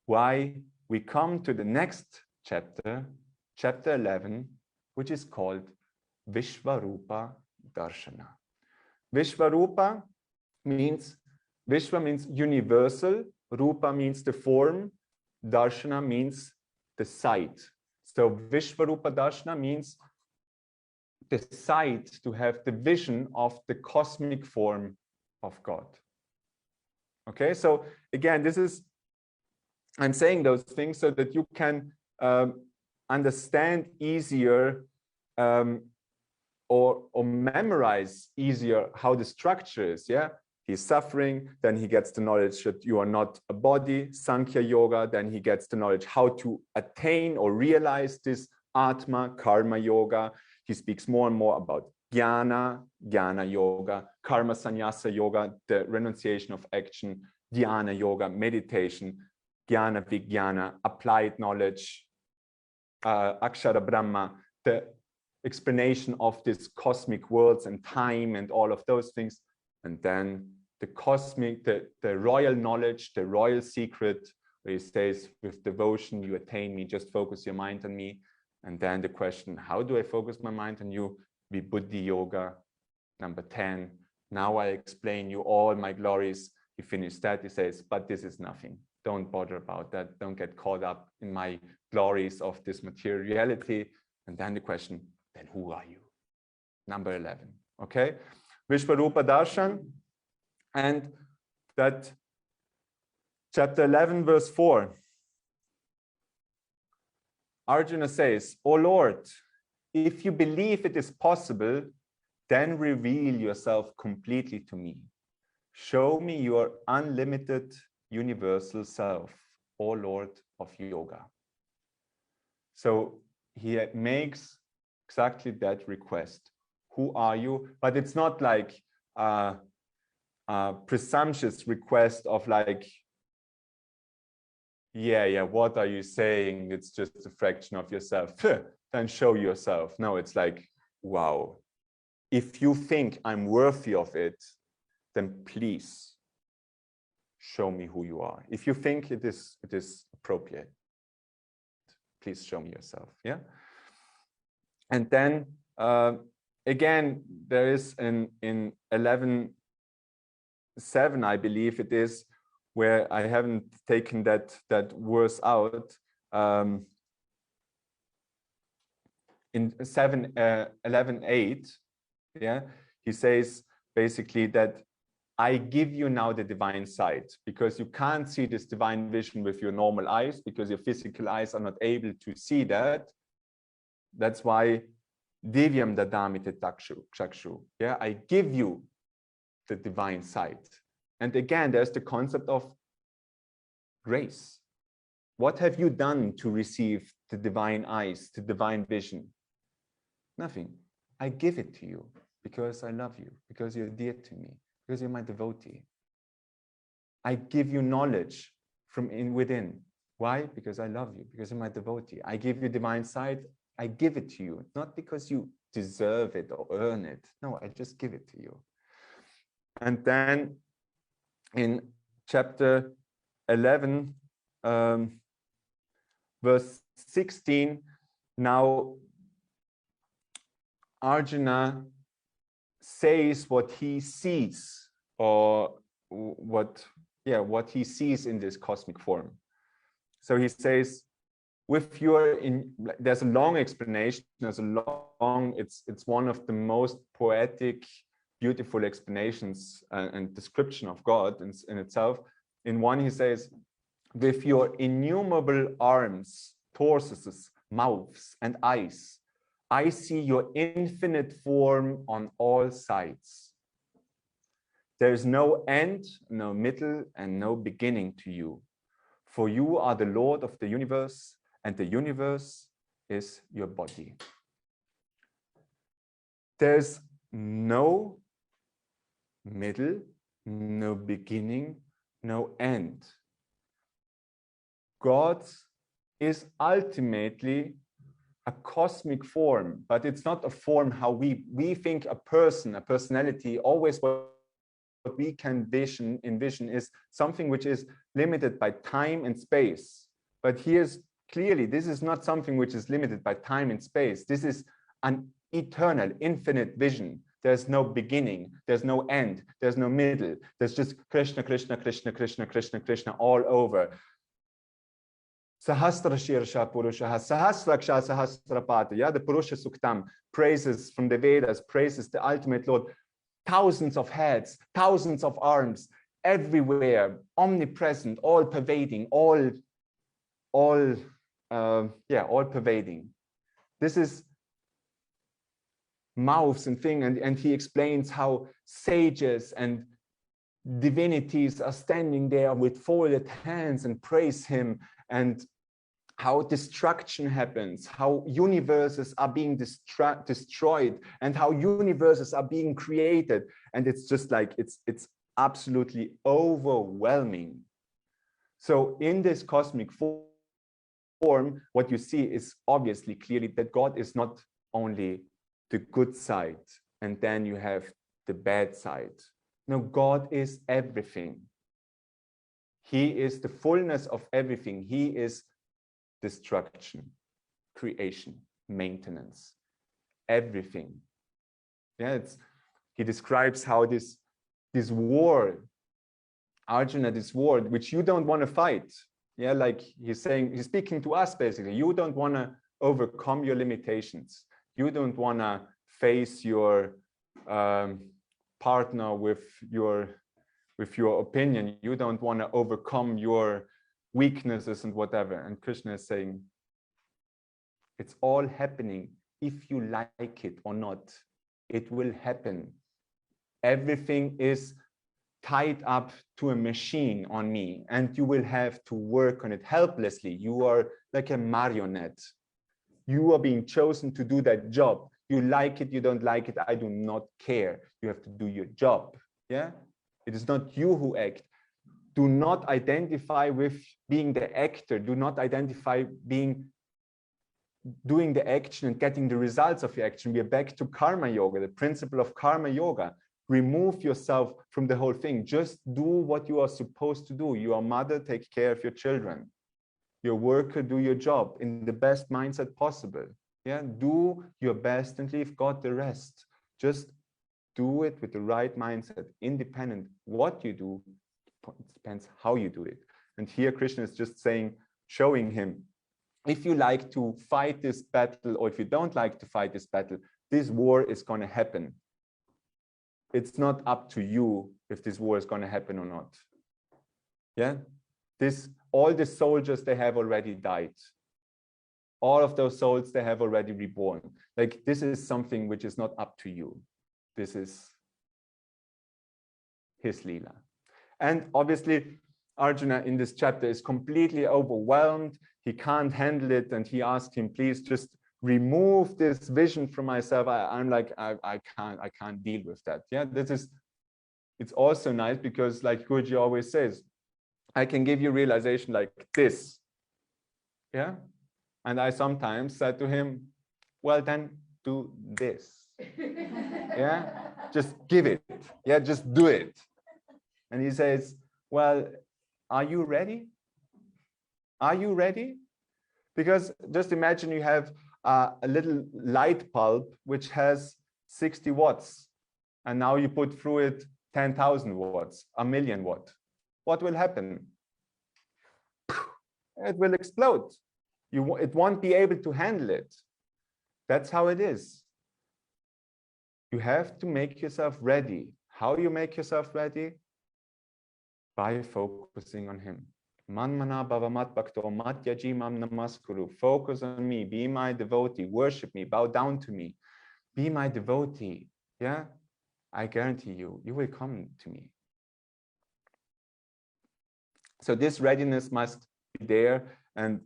why we come to the next chapter, chapter 11, which is called Vishvarupa Darshana. Vishvarupa means, Vishva means universal, Rupa means the form, Darshana means the sight. So Vishvarupa Darshana means the sight, to have the vision of the cosmic form of God. Okay, so again, I'm saying those things so that you can understand easier or memorize easier how the structure is. Yeah, he's suffering, then he gets the knowledge that you are not a body, Sankhya Yoga, then he gets the knowledge how to attain or realize this Atma, Karma Yoga. He speaks more and more about Jnana, Jnana Yoga, Karma Sanyasa Yoga, the renunciation of action, Dhyana Yoga, meditation, Jnana Vijnana, applied knowledge, Akshara Brahma, the explanation of this cosmic worlds and time and all of those things. And then the cosmic, the royal knowledge, the royal secret, where he says, with devotion, you attain me, just focus your mind on me. And then the question, how do I focus my mind on you? Bhakti Yoga, number 10. Now I explain you all my glories. He finished that. He says, but this is nothing. Don't bother about that. Don't get caught up in my glories of this materiality. And then the question, then who are you? Number 11. Okay? Vishvarupa Darshan. And that chapter 11, verse 4. Arjuna says, O Lord, if you believe it is possible, then reveal yourself completely to me. Show me your unlimited universal self, O Lord of Yoga. So he makes exactly that request. Who are you? But it's not like a presumptuous request of like, yeah, what are you saying? It's just a fraction of yourself. Then show yourself. No, it's like, wow. If you think I'm worthy of it, then please show me who you are. If you think it is appropriate, please show me yourself. Yeah. And then again, there is in 11:7, I believe it is, where I haven't taken that verse out. In 11:8, yeah, he says basically that I give you now the divine sight, because you can't see this divine vision with your normal eyes, because your physical eyes are not able to see that. That's why Divyam dadamite chakshu. Yeah, I give you the divine sight. And again, there's the concept of grace. What have you done to receive the divine eyes, the divine vision? Nothing. I give it to you because I love you, because you're dear to me, because you're my devotee. I give you knowledge from within. Why? Because I love you, because you're my devotee. I give you divine sight. I give it to you, not because you deserve it or earn it. No, I just give it to you. And then in chapter 11, verse 16, now Arjuna says what he sees, or what he sees in this cosmic form. So he says, with your there's a long explanation, it's one of the most poetic, beautiful explanations and description of God in itself. In one, he says, with your innumerable arms, torsos, mouths, and eyes, I see your infinite form on all sides. There is no end, no middle, and no beginning to you. For you are the Lord of the universe, and the universe is your body. There's no middle, no beginning, no end. God is ultimately a cosmic form, but it's not a form how we think a person, a personality. Always what we can envision is something which is limited by time and space. But here's clearly, this is not something which is limited by time and space. This is an eternal, infinite vision. There's no beginning, there's no end, there's no middle. There's just Krishna, Krishna, Krishna, Krishna, Krishna, Krishna all over. Sahasra Shirsha Purusha, Sahasraksha Sahasrapata. Yeah, the Purusha Suktam praises from the Vedas, praises the ultimate Lord. Thousands of heads, thousands of arms, everywhere, omnipresent, all pervading, all pervading. This is mouths and thing, and he explains how sages and divinities are standing there with folded hands and praise him, and how destruction happens, how universes are being destroyed, and how universes are being created. And it's just like, it's absolutely overwhelming. So in this cosmic form, what you see is obviously clearly that God is not only the good side, and then you have the bad side. No, God is everything. He is the fullness of everything. He is destruction, creation, maintenance, everything. Yeah, he describes how this war, Arjuna, this war, which you don't want to fight. Yeah, like he's saying, he's speaking to us basically. You don't want to overcome your limitations. You don't want to face your partner with your opinion. You don't want to overcome your weaknesses and whatever. And Krishna is saying, it's all happening. If you like it or not, it will happen. Everything is tied up to a machine on me, and you will have to work on it helplessly. You are like a marionette. You are being chosen to do that job. You like it, you don't like it, I do not care. You have to do your job. Yeah, it is not you who act. Do not identify with being the actor. Do not identify doing the action and getting the results of your action. We are back to karma yoga, the principle of karma yoga. Remove yourself from the whole thing. Just do what you are supposed to do. You are mother, take care of your children. Your worker, do your job in the best mindset possible. Yeah, do your best and leave God the rest. Just do it with the right mindset, independent. What you do depends how you do it. And here Krishna is just saying, showing him, if you like to fight this battle, or if you don't like to fight this battle, this war is going to happen. It's not up to you if this war is going to happen or not. Yeah, all the soldiers, they have already died. All of those souls, they have already reborn. Like, this is something which is not up to you. This is his Leela. And obviously, Arjuna in this chapter is completely overwhelmed. He can't handle it. And he asked him, please just remove this vision from myself. I'm like, I can't deal with that. Yeah, it's also nice because, like Guruji always says, I can give you realization like this. Yeah. And I sometimes said to him, well, then do this. Yeah, just give it. Yeah, just do it. And he says, well, are you ready? Are you ready? Because just imagine you have a little light bulb which has 60 watts, and now you put through it 10,000 watts, 1,000,000 watts. What will happen? It will explode. It won't be able to handle it. That's how it is. You have to make yourself ready. How you make yourself ready? By focusing on him. Manmana bhavamat bhakto matyaji mam namaskuru. Focus on me. Be my devotee. Worship me. Bow down to me. Be my devotee. Yeah, I guarantee you, you will come to me. So this readiness must be there, and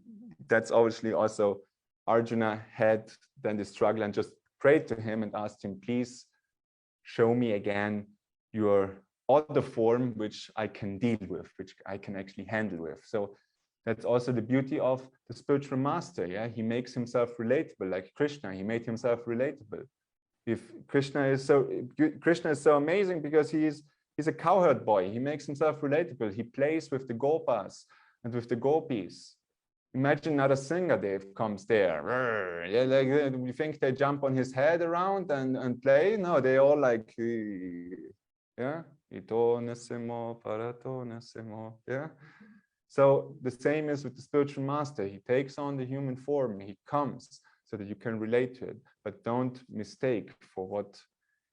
that's obviously also Arjuna had then the struggle and just prayed to him and asked him, please show me again your other form which I can deal with, which I can actually handle with. So that's also the beauty of the spiritual master. Yeah, he makes himself relatable, like Krishna. He made himself relatable. If Krishna is so amazing because he's a cowherd boy. He makes himself relatable. He plays with the gopas and with the gopis. Imagine Narasimhadev comes there. Yeah, like, you think they jump on his head around and play? No, they all like, yeah. Yeah. So the same is with the spiritual master. He takes on the human form. He comes so that you can relate to it, but don't mistake for what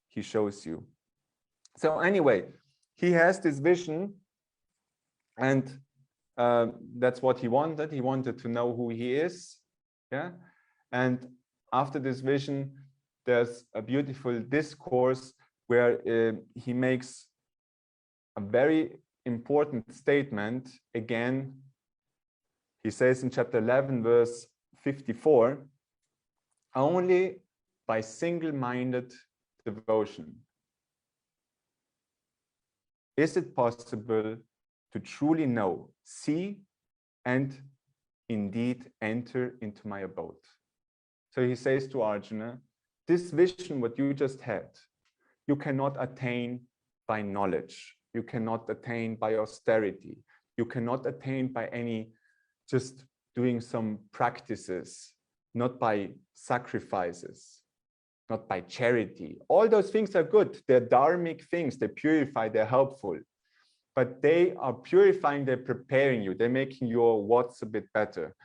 he shows you. So anyway, he has this vision, and that's what he wanted. He wanted to know who he is. Yeah. And after this vision, there's a beautiful discourse where he makes a very important statement. Again, He says in chapter 11, verse 54, only by single-minded devotion is it possible to truly know, see, and indeed enter into my abode. So he says to Arjuna, this vision, what you just had, you cannot attain by knowledge. You cannot attain by austerity. You cannot attain by any just doing some practices, not by sacrifices, not by charity. All those things are good. They're dharmic things. They purify, they're helpful. But they are purifying, they're preparing you. They're making your what's a bit better.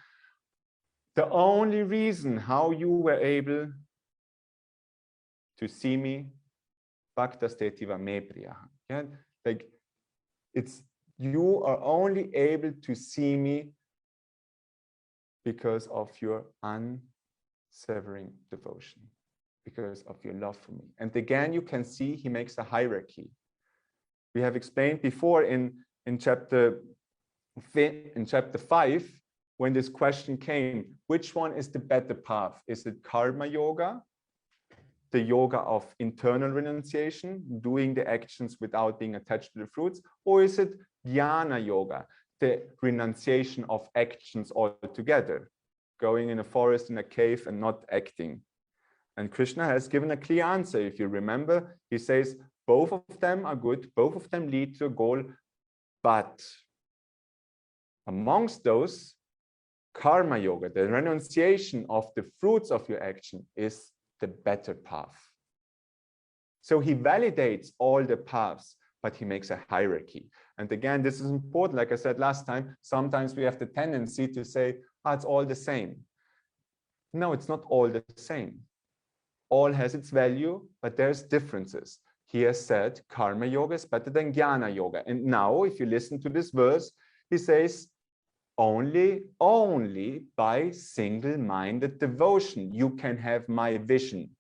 The only reason how you were able to see me, Bhakta Stetiva me priya. Yeah? Like you are only able to see me because of your unsevering devotion, because of your love for me. And again, you can see he makes a hierarchy. We have explained before in chapter 5, when this question came, which one is the better path? Is it karma yoga, the yoga of internal renunciation, doing the actions without being attached to the fruits, or is it jnana yoga, the renunciation of actions altogether, going in a forest, in a cave, and not acting? And Krishna has given a clear answer. If you remember, he says, both of them are good, both of them lead to a goal, but amongst those, karma yoga, the renunciation of the fruits of your action, is the better path. So he validates all the paths, but he makes a hierarchy. And again, this is important. Like I said last time, sometimes we have the tendency to say, it's all the same. No, it's not all the same. All has its value, but there's differences. He has said karma yoga is better than jnana yoga. And now, if you listen to this verse, he says, only by single-minded devotion you can have my vision.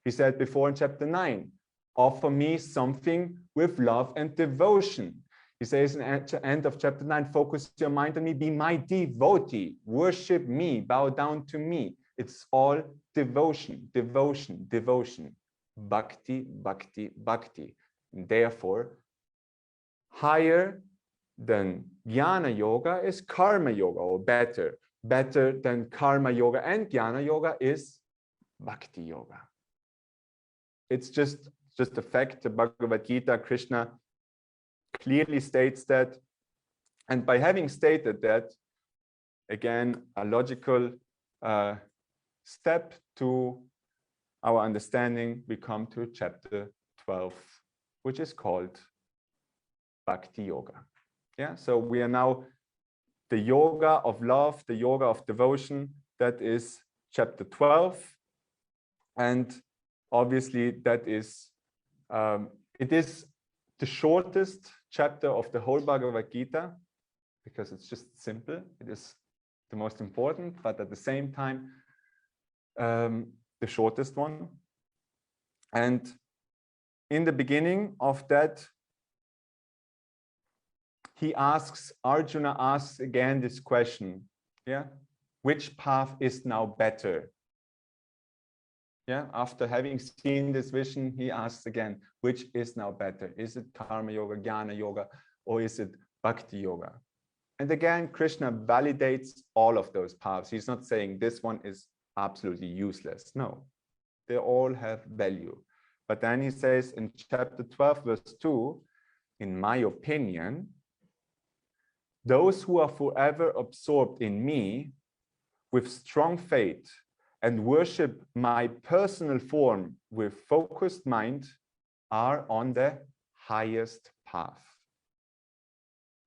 He said before in chapter 9, offer me something with love and devotion. He says at the end of chapter 9, focus your mind on me, be my devotee, worship me, bow down to me. It's all devotion, devotion, devotion. Bhakti, bhakti, bhakti. And therefore, higher than jnana yoga is karma yoga, or better than karma yoga and jnana yoga is bhakti yoga. It's just a fact. The Bhagavad Gita, Krishna clearly states that. And by having stated that, again, a logical step to our understanding, we come to chapter 12, which is called Bhakti Yoga. Yeah, so we are now the yoga of love, the yoga of devotion. That is chapter 12, and obviously that is it is the shortest chapter of the whole Bhagavad Gita, because it's just simple. It is the most important, but at the same time the shortest one. And in the beginning of that, Arjuna asks again this question, yeah, which path is now better? Yeah, after having seen this vision, he asks again, which is now better? Is it karma yoga, jnana yoga, or is it bhakti yoga? And again, Krishna validates all of those paths. He's not saying this one is absolutely useless. No, they all have value. But then he says in chapter 12, verse 2, in my opinion, those who are forever absorbed in me with strong faith and worship my personal form with focused mind are on the highest path.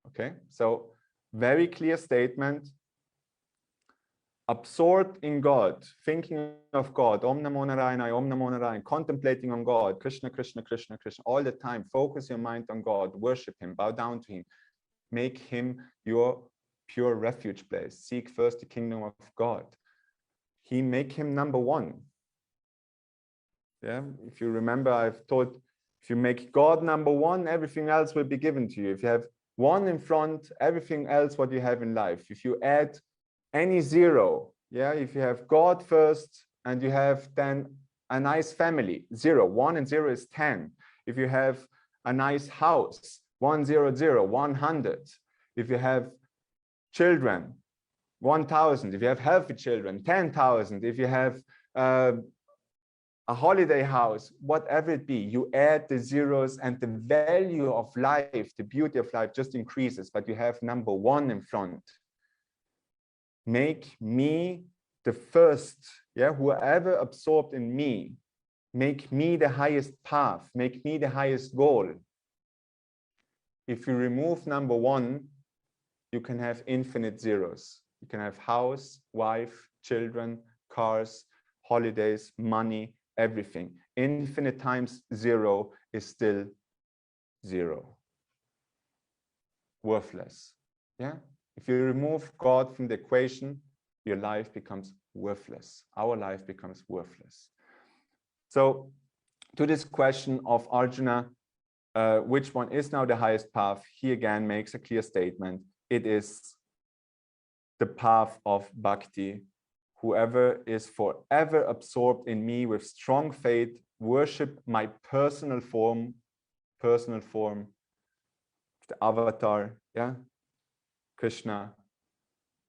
Okay, so very clear statement. Absorbed in God, thinking of God, Om Namo Narayana, Om Namo Narayana, contemplating on God, Krishna, Krishna, Krishna, Krishna, all the time. Focus your mind on God, worship Him, bow down to Him, make Him your pure refuge place. Seek first the kingdom of God. Make Him number one. Yeah, if you remember, I've taught, if you make God number one, everything else will be given to you. If you have 1 in front, everything else what you have in life. If you add any 0, yeah, if you have God first and you have then a nice family, 0, 1 and 0 is 10. If you have a nice house, 100, 100. If you have children, 1,000. If you have healthy children, 10,000. If you have a holiday house, whatever it be, you add the zeros and the value of life, the beauty of life just increases, but you have number 1 in front. Make me the first, yeah, whoever absorbed in me, make me the highest path, make me the highest goal. If you remove number 1, you can have infinite zeros. You can have house, wife, children, cars, holidays, money, everything. Infinite times 0 is still 0. Worthless. Yeah? If you remove God from the equation, your life becomes worthless. Our life becomes worthless. So, to this question of Arjuna, which one is now the highest path, he again makes a clear statement. It is the path of bhakti. Whoever is forever absorbed in me with strong faith, worship my personal form, the avatar, yeah, Krishna,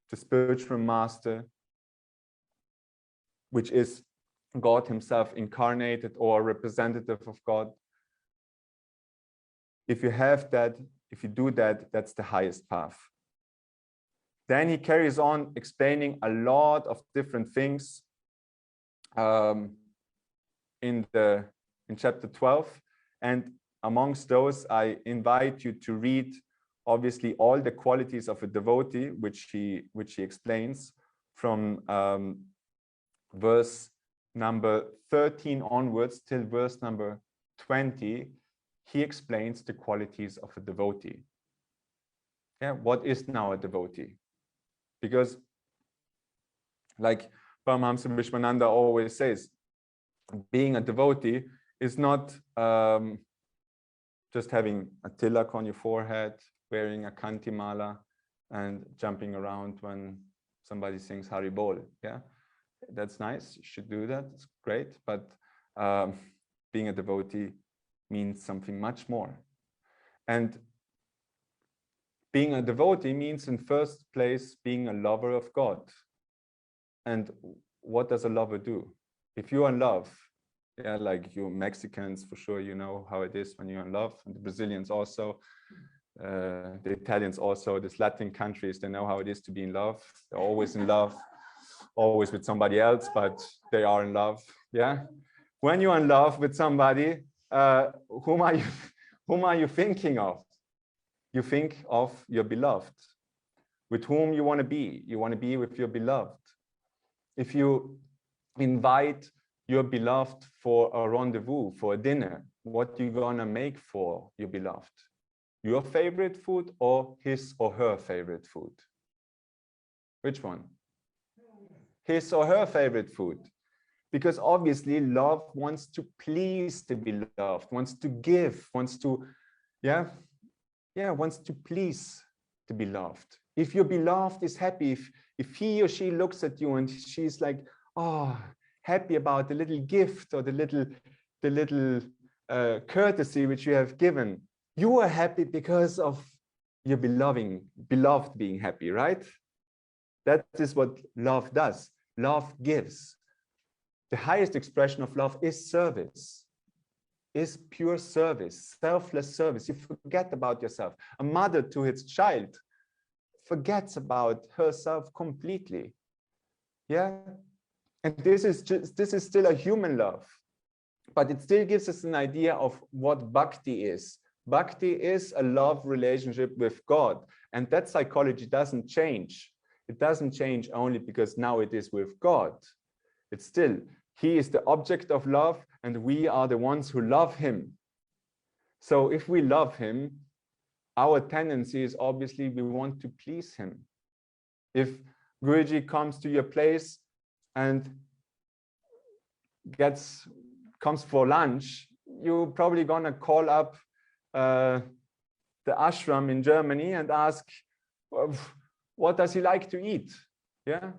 the spiritual master, which is God himself incarnated or representative of God. If you have that, if you do that, that's the highest path. Then he carries on explaining a lot of different things in chapter 12. And amongst those, I invite you to read, obviously, all the qualities of a devotee, which he explains from verse number 13 onwards till verse number 20. He explains the qualities of a devotee. Yeah, what is now a devotee? Because, like Paramahamsa Vishwananda always says, being a devotee is not just having a tilak on your forehead, wearing a kanti mala, and jumping around when somebody sings Hari Bol. Yeah, that's nice. You should do that. It's great. But being a devotee means something much more. And being a devotee means, in first place, being a lover of God. And what does a lover do? If you are in love, yeah, like you Mexicans, for sure, you know how it is when you're in love, and the Brazilians also, the Italians also, these Latin countries, they know how it is to be in love. They're always in love, always with somebody else, but they are in love, yeah? When you're in love with somebody, whom are you thinking of? You think of your beloved, with whom you want to be. You want to be with your beloved. If you invite your beloved for a rendezvous, for a dinner, what you gonna make for your beloved? Your favorite food or his or her favorite food? Which one? His or her favorite food. Because obviously love wants to please the beloved, wants to give, wants to, wants to please the beloved. If your beloved is happy, if he or she looks at you and she's like, oh, happy about the little gift or the little courtesy which you have given, you are happy because of your beloved being happy, right? That is what love does. Love gives. The highest expression of love is service. Is pure service, selfless service. You forget about yourself. A mother to its child forgets about herself completely. Yeah, and this is still a human love, but it still gives us an idea of what bhakti is. Bhakti is a love relationship with God, and that psychology doesn't change. It doesn't change only because now it is with God. It's still, he is the object of love, and we are the ones who love him. So if we love him, our tendency is obviously we want to please him. If Guruji comes to your place and comes for lunch, you're probably gonna call up the ashram in Germany and ask, what does he like to eat? Yeah.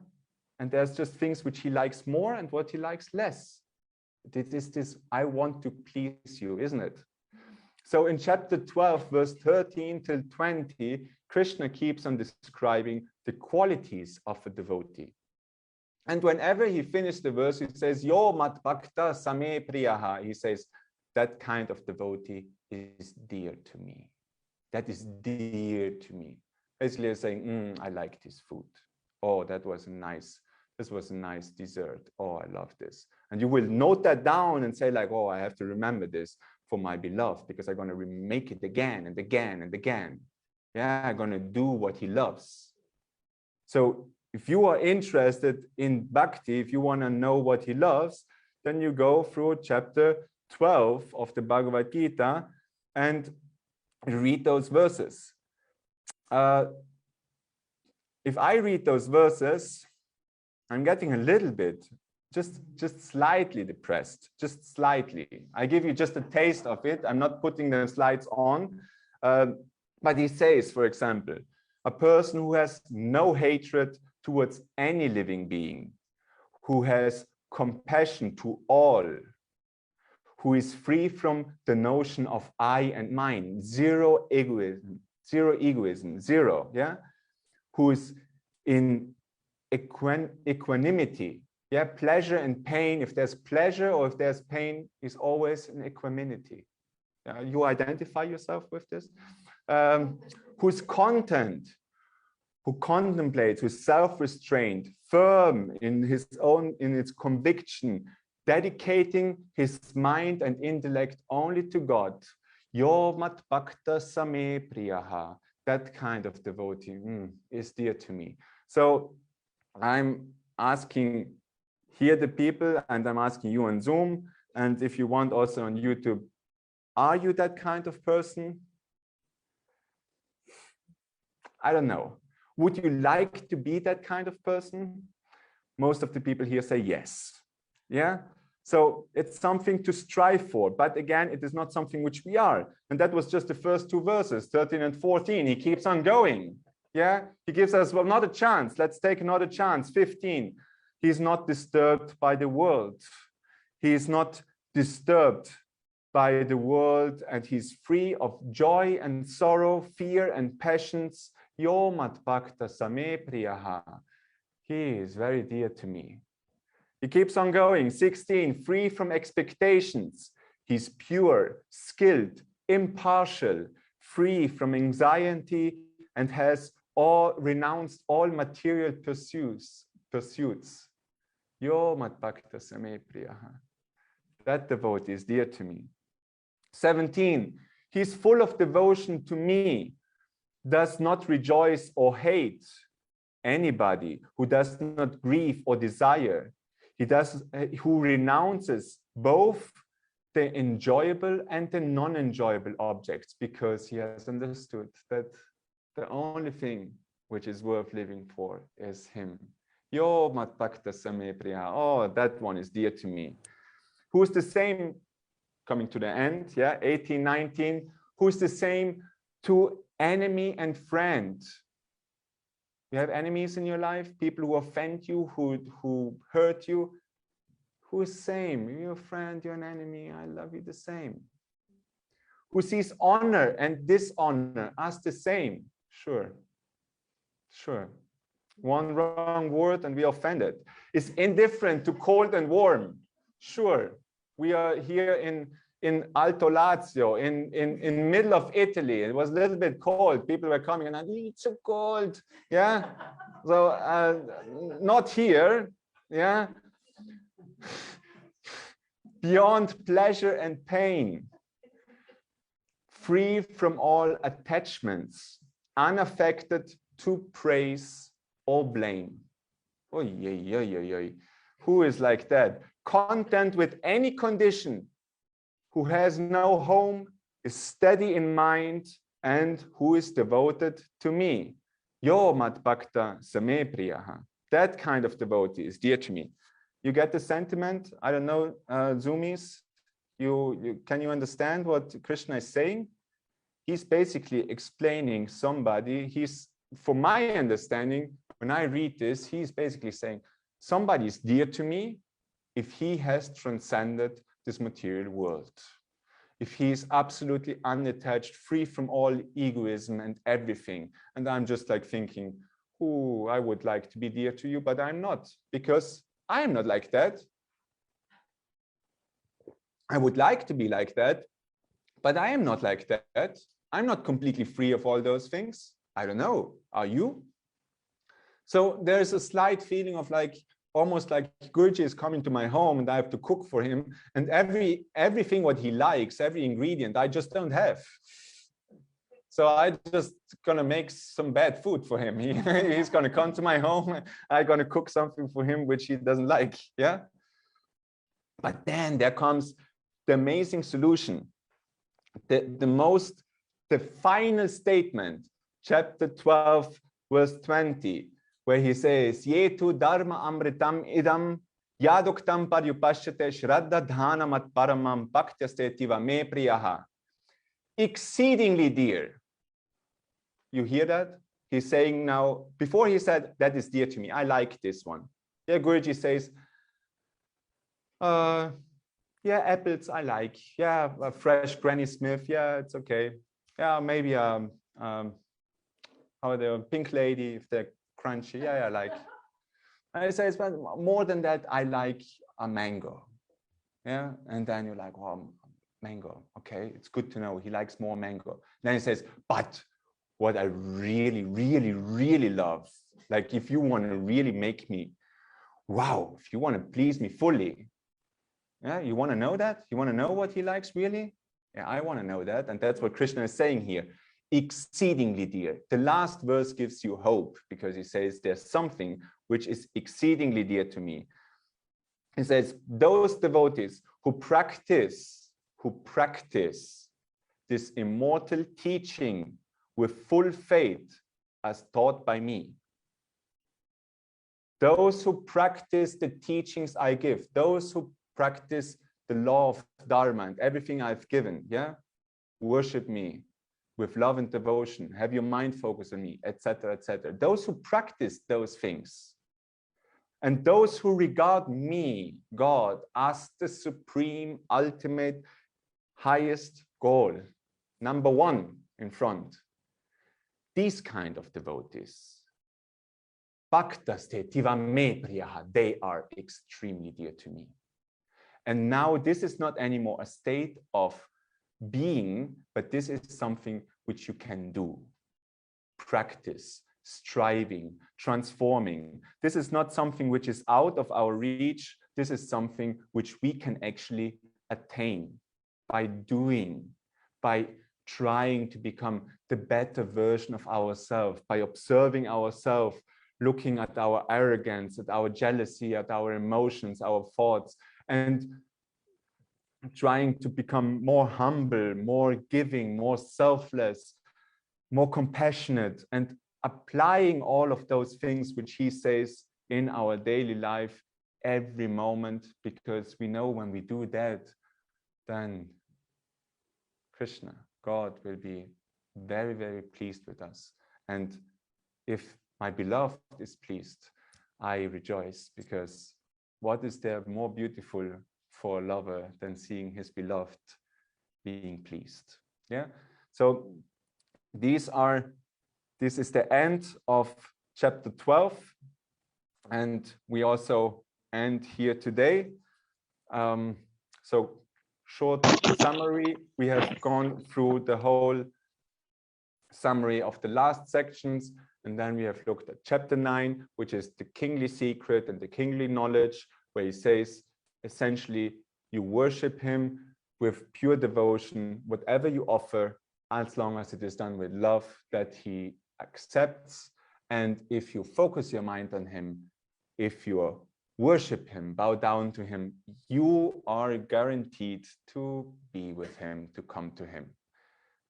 And there's just things which he likes more and what he likes less. It is this, I want to please you, isn't it? So in chapter 12, verse 13 till 20, Krishna keeps on describing the qualities of a devotee. And whenever he finished the verse, he says, Yo mat bhakta same priyaha. He says, that kind of devotee is dear to me. That is dear to me. Basically saying, I like this food. Oh, this was a nice dessert. Oh, I love this. And you will note that down and say like, oh, I have to remember this for my beloved because I'm going to remake it again and again and again. Yeah, I'm going to do what he loves. So if you are interested in bhakti, if you want to know what he loves, then you go through chapter 12 of the Bhagavad Gita and read those verses. If I read those verses, I'm getting a little bit, just slightly depressed, just slightly. I give you just a taste of it. I'm not putting the slides on. But he says, for example, a person who has no hatred towards any living being, who has compassion to all, who is free from the notion of I and mine, zero egoism, yeah, who is in equanimity, yeah, pleasure and pain. If there's pleasure or if there's pain, is always in equanimity. You identify yourself with this? Who's content, who contemplates, who's self-restrained, firm in its conviction, dedicating his mind and intellect only to God. Yo mat bhakta same priyaha. That kind of devotee is dear to me. So I'm asking here the people, and I'm asking you on Zoom, and if you want also on YouTube, are you that kind of person? I don't know. Would you like to be that kind of person? Most of the people here say yes. Yeah. So it's something to strive for. But again, it is not something which we are. And that was just the first two verses, 13 and 14. He keeps on going. Yeah. He gives us, well, not a chance. Let's take another chance. 15. He's not disturbed by the world. He is not disturbed by the world, and he's free of joy and sorrow, fear and passions. Yo mat bhakta same priyaha. He is very dear to me. He keeps on going. 16, free from expectations. He's pure, skilled, impartial, free from anxiety, and has renounced all material pursuits. Yo mat bhakta same priyaha. That devotee is dear to me. 17, he's full of devotion to me, does not rejoice or hate anybody, who does not grieve or desire. Who renounces both the enjoyable and the non-enjoyable objects, because he has understood that the only thing which is worth living for is him. Yo mat bhakta same priyaha. Oh, that one is dear to me. Who's the same, coming to the end, yeah, 18, 19, who's the same to enemy and friend? You have enemies in your life, people who offend you, who hurt you. Who is same? You're a friend, you're an enemy, I love you the same. Who sees honor and dishonor as the same? Sure. One wrong word and we offended. Is indifferent to cold and warm? Sure. We are here in Alto Lazio, in middle of Italy. It was a little bit cold. People were coming and it's so cold. Yeah. So not here. Yeah. Beyond pleasure and pain. Free from all attachments. Unaffected to praise or blame. Oh, yeah. Who is like that? Content with any condition, who has no home, is steady in mind, and who is devoted to me. Yo mat bhakta same priyaha. That kind of devotee is dear to me. You get the sentiment? I don't know, Zoomies, can you understand what Krishna is saying? he's basically explaining somebody. For my understanding, when I read this, he's basically saying somebody is dear to me if he has transcended this material world, if he is absolutely unattached, free from all egoism and everything. And I'm just like thinking, oh, I would like to be dear to you, but I'm not, because I am not like that. I would like to be like that, but I am not like that. I'm not completely free of all those things. I don't know. Are you? So there's a slight feeling of like, almost like Guruji is coming to my home and I have to cook for him. And everything what he likes, every ingredient, I just don't have. So I just gonna make some bad food for him. He's gonna come to my home. I'm gonna cook something for him which he doesn't like. Yeah. But then there comes the amazing solution. The final statement, chapter 12, verse 20, where he says, Yetu dharma amritam idam yaduktam paryupashyate shraddha dhana mat paramam bhaktyaste tiva me priyaha. Exceedingly dear. You hear that? He's saying now, before he said, that is dear to me. I like this one. Yeah, Guruji says, yeah, apples I like. Yeah, a fresh Granny Smith. Yeah, it's okay. Yeah, maybe how the pink lady, if they're crunchy. Yeah, I like. And he says, but more than that, I like a mango. Yeah, and then you're like, well, mango. Okay, it's good to know he likes more mango. Then he says, but what I really, really, really love, like if you want to really make me, wow, if you want to please me fully, yeah, you want to know that? You want to know what he likes really? Yeah, I want to know that. And that's what Krishna is saying here. Exceedingly dear. The last verse gives you hope because he says there's something which is exceedingly dear to me. He says, those devotees who practice this immortal teaching with full faith as taught by me. Those who practice the teachings I give, those who practice the law of Dharma and everything I've given, yeah? Worship me with love and devotion, have your mind focus on me, etc., etc. Those who practice those things, and those who regard me, God, as the supreme, ultimate, highest goal, number one in front, these kind of devotees, Bhaktaste tiva me priyaha, they are extremely dear to me. And now this is not anymore a state of being, but this is something which you can do. Practice, striving, transforming. This is not something which is out of our reach. This is something which we can actually attain by doing, by trying to become the better version of ourselves, by observing ourselves, looking at our arrogance, at our jealousy, at our emotions, our thoughts, and trying to become more humble, more giving, more selfless, more compassionate, and applying all of those things which he says in our daily life every moment, because we know when we do that, then Krishna, God, will be very, very pleased with us. And if my beloved is pleased, I rejoice, because what is there more beautiful for a lover than seeing his beloved being pleased? Yeah. So this is the end of chapter 12, and we also end here today. So short summary, we have gone through the whole summary of the last sections, and then we have looked at chapter 9, which is the kingly secret and the kingly knowledge, where he says essentially you worship him with pure devotion, whatever you offer, as long as it is done with love, that he accepts. And if you focus your mind on him, if you worship him, bow down to him, you are guaranteed to be with him, to come to him.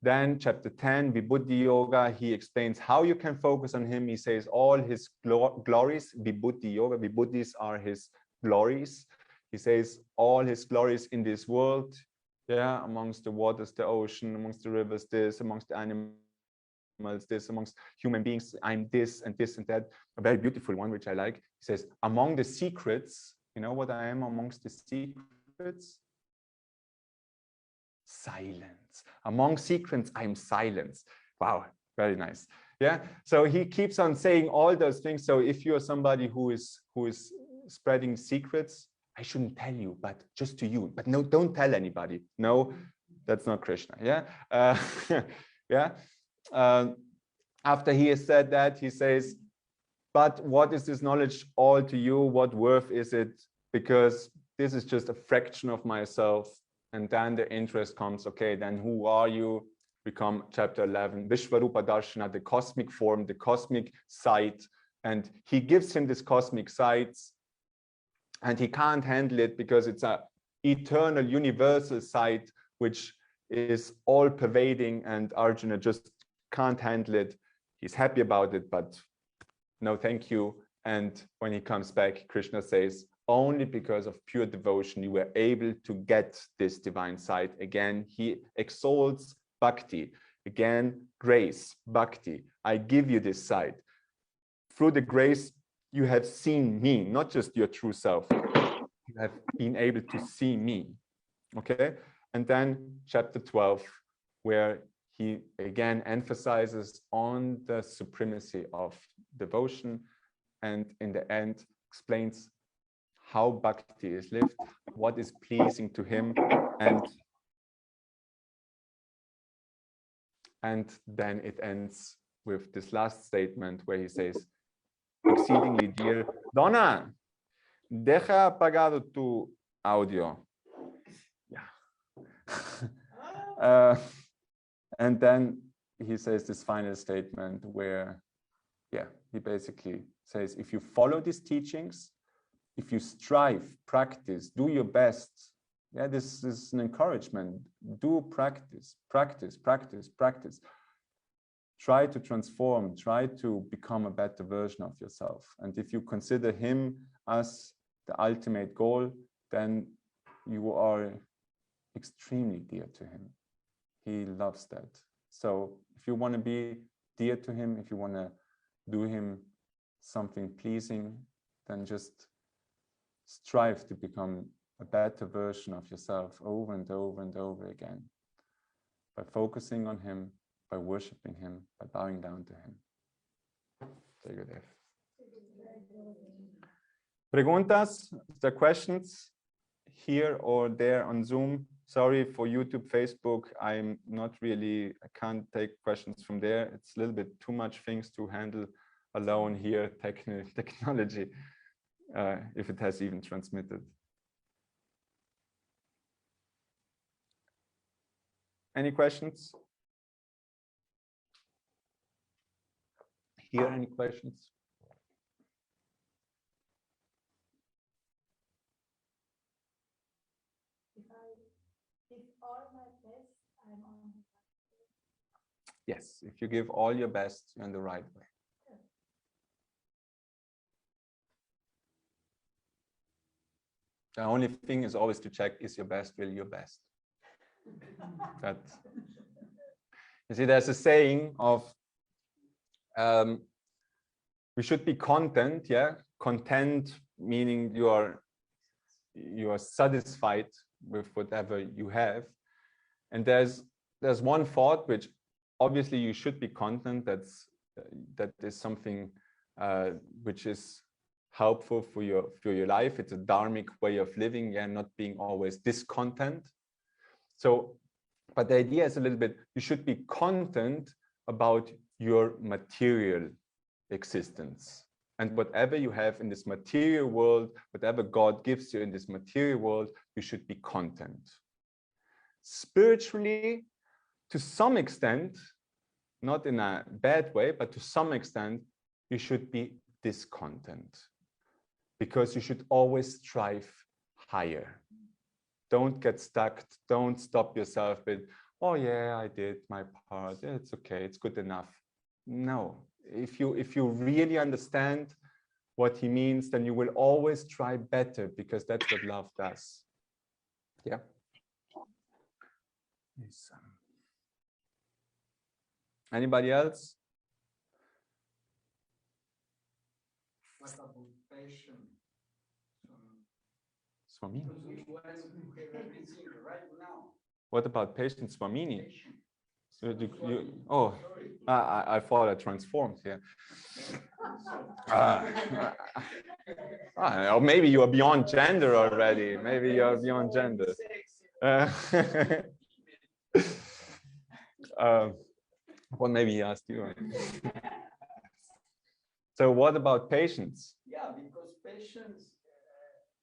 Then chapter 10, Bhakti Yoga, he explains how you can focus on him. He says all his glories, Bhakti Yoga, Vibhutis are his glories. He says all his glories in this world, Yeah, amongst the waters, the ocean, amongst the rivers, this, amongst the animals, this, amongst human beings, I'm this and this and that. A very beautiful one, which I like. He says, among the secrets, you know what I am amongst the secrets? Silence. Among secrets, I'm silence. Wow, very nice. Yeah. So he keeps on saying all those things. So if you're somebody who is spreading secrets, I shouldn't tell you, but just to you. But no, don't tell anybody. No, that's not Krishna. Yeah. Yeah. After he has said that, he says, but what is this knowledge all to you? What worth is it? Because this is just a fraction of myself. And then the interest comes, okay, then who are you? We come chapter 11, Vishvarupa Darshana, the cosmic form, the cosmic sight. And he gives him this cosmic sight, and he can't handle it because it's an eternal, universal sight, which is all pervading, and Arjuna just can't handle it. He's happy about it, but no, thank you. And when he comes back, Krishna says, only because of pure devotion, you were able to get this divine sight. Again, he exalts bhakti. Again, grace, bhakti. I give you this sight. Through the grace, you have seen me, not just your true self. You have been able to see me. Okay? And then chapter 12, where he again emphasizes on the supremacy of devotion, and in the end explains how bhakti is lived, what is pleasing to him, and then it ends with this last statement where he says, exceedingly dear, Donna, deja apagado tu audio. Yeah. And then he says this final statement where, yeah, he basically says, if you follow these teachings, if you strive, practice, do your best. Yeah, this is an encouragement. Do practice, practice, practice, practice. Try to transform, try to become a better version of yourself. And if you consider him as the ultimate goal, then you are extremely dear to him. He loves that. So if you want to be dear to him, if you want to do him something pleasing, then just strive to become a better version of yourself over and over and over again, by focusing on him, by worshiping him, by bowing down to him. Very good. Preguntas, the questions here or there on Zoom? Sorry for YouTube, Facebook. I can't take questions from there. It's a little bit too much things to handle alone here, technology, if it has even transmitted. Any questions? Here, any questions? If all my best, I'm on the right way. Yes, if you give all your best, you're on the right way. The only thing is always to check, is your best really your best? That, you see, there's a saying of, we should be content, yeah? Content meaning you are satisfied with whatever you have. And there's one thought which obviously you should be content. That is something which is helpful for your life. It's a dharmic way of living, yeah, not being always discontent. So, but the idea is a little bit, you should be content about your material existence. And whatever you have in this material world, whatever God gives you in this material world, you should be content. Spiritually, to some extent, not in a bad way, but to some extent, you should be discontent, because you should always strive higher. Don't get stuck. Don't stop yourself with, oh yeah, I did my part. Yeah, it's okay. It's good enough. No. If you really understand what he means, then you will always try better, because that's what love does. Yeah. Yes. Anybody else? What about patience? Swamini. Because we want to have everything right now. What about patience, Swamini? Patience. So Sorry. oh, Sorry. I thought I transformed here. Or maybe you are beyond gender already. Maybe you are beyond gender. Well, maybe he asked you. So what about patience? Yeah, because patience.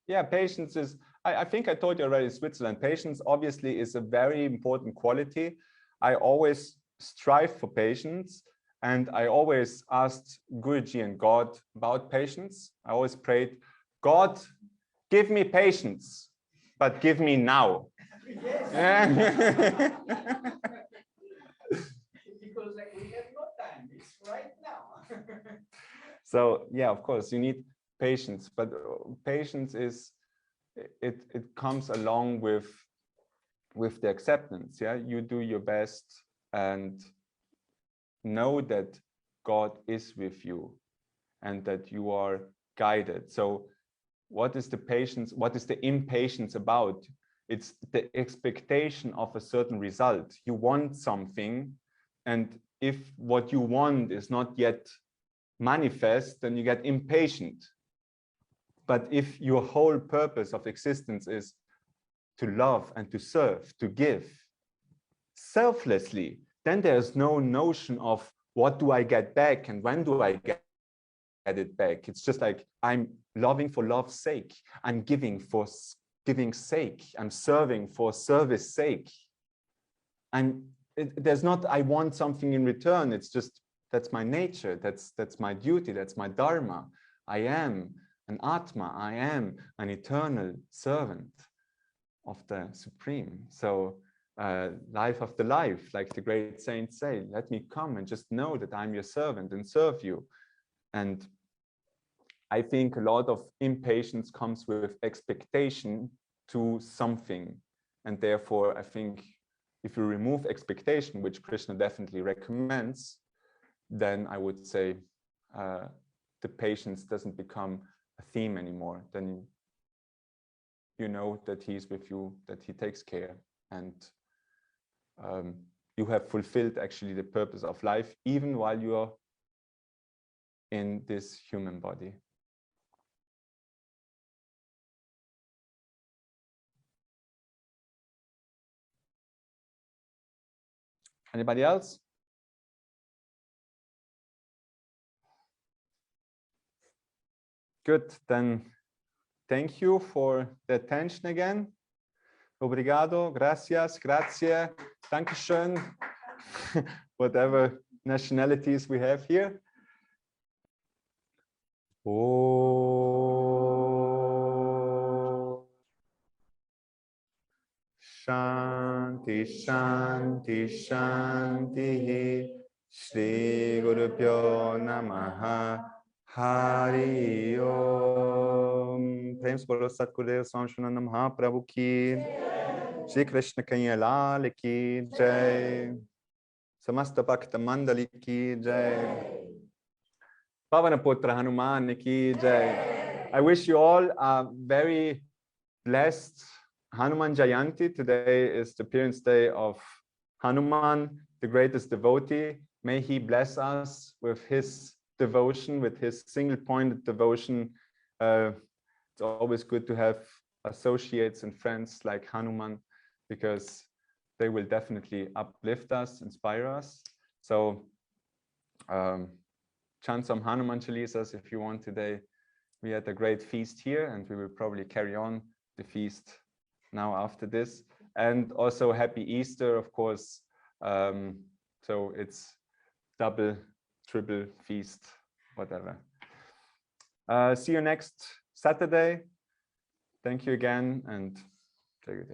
Yeah, patience is, I think I told you already, Switzerland, patience obviously is a very important quality. I always strive for patience, and I always asked Guruji and God about patience. I always prayed, God, give me patience, but give me now. Yes. Because we have no time, it's right now. So yeah, of course, you need patience, but patience is, it comes along with the acceptance. Yeah, you do your best and know that God is with you and that you are guided. So what is the patience, what is the impatience about? It's the expectation of a certain result. You want something, and if what you want is not yet manifest, then you get impatient. But if your whole purpose of existence is to love and to serve, to give selflessly, then there's no notion of what do I get back and when do I get it back. It's just like, I'm loving for love's sake. I'm giving for giving's sake. I'm serving for service sake. And there's not, I want something in return. It's just, that's my nature. That's my duty. That's my dharma. I am an Atma. I am an eternal servant of the Supreme. So life after life, like the great saints say, let me come and just know that I'm your servant and serve you. And I think a lot of impatience comes with expectation to something. And therefore, I think if you remove expectation, which Krishna definitely recommends, then I would say the patience doesn't become a theme anymore. Then you know that he's with you, that he takes care, and you have fulfilled actually the purpose of life, even while you are in this human body. Anybody else? Good, then thank you for the attention again. Obrigado, gracias, grazie, dankeschön, whatever nationalities we have here. Oh, Shanti, Shanti, Shanti, Shri Guru Pyo Namaha, Hari Om. Prem se bolo Satgurudev Swami Shivananda Mahaprabhu ki, Shri Krishna Kanya Lal ki Jai, Samasta Bhakta Mandali ki Jai, Pavanaputra Hanuman ki Jai. I wish you all a very blessed Hanuman Jayanti. Today is the appearance day of Hanuman, the greatest devotee. May he bless us with his devotion, with his single-pointed devotion. It's always good to have associates and friends like Hanuman, because they will definitely uplift us, inspire us. So chant some Hanuman Chalisas if you want today. We had a great feast here, and we will probably carry on the feast now after this. And also happy Easter, of course. So it's double, triple feast, whatever. See you next Saturday. Thank you again, and take it.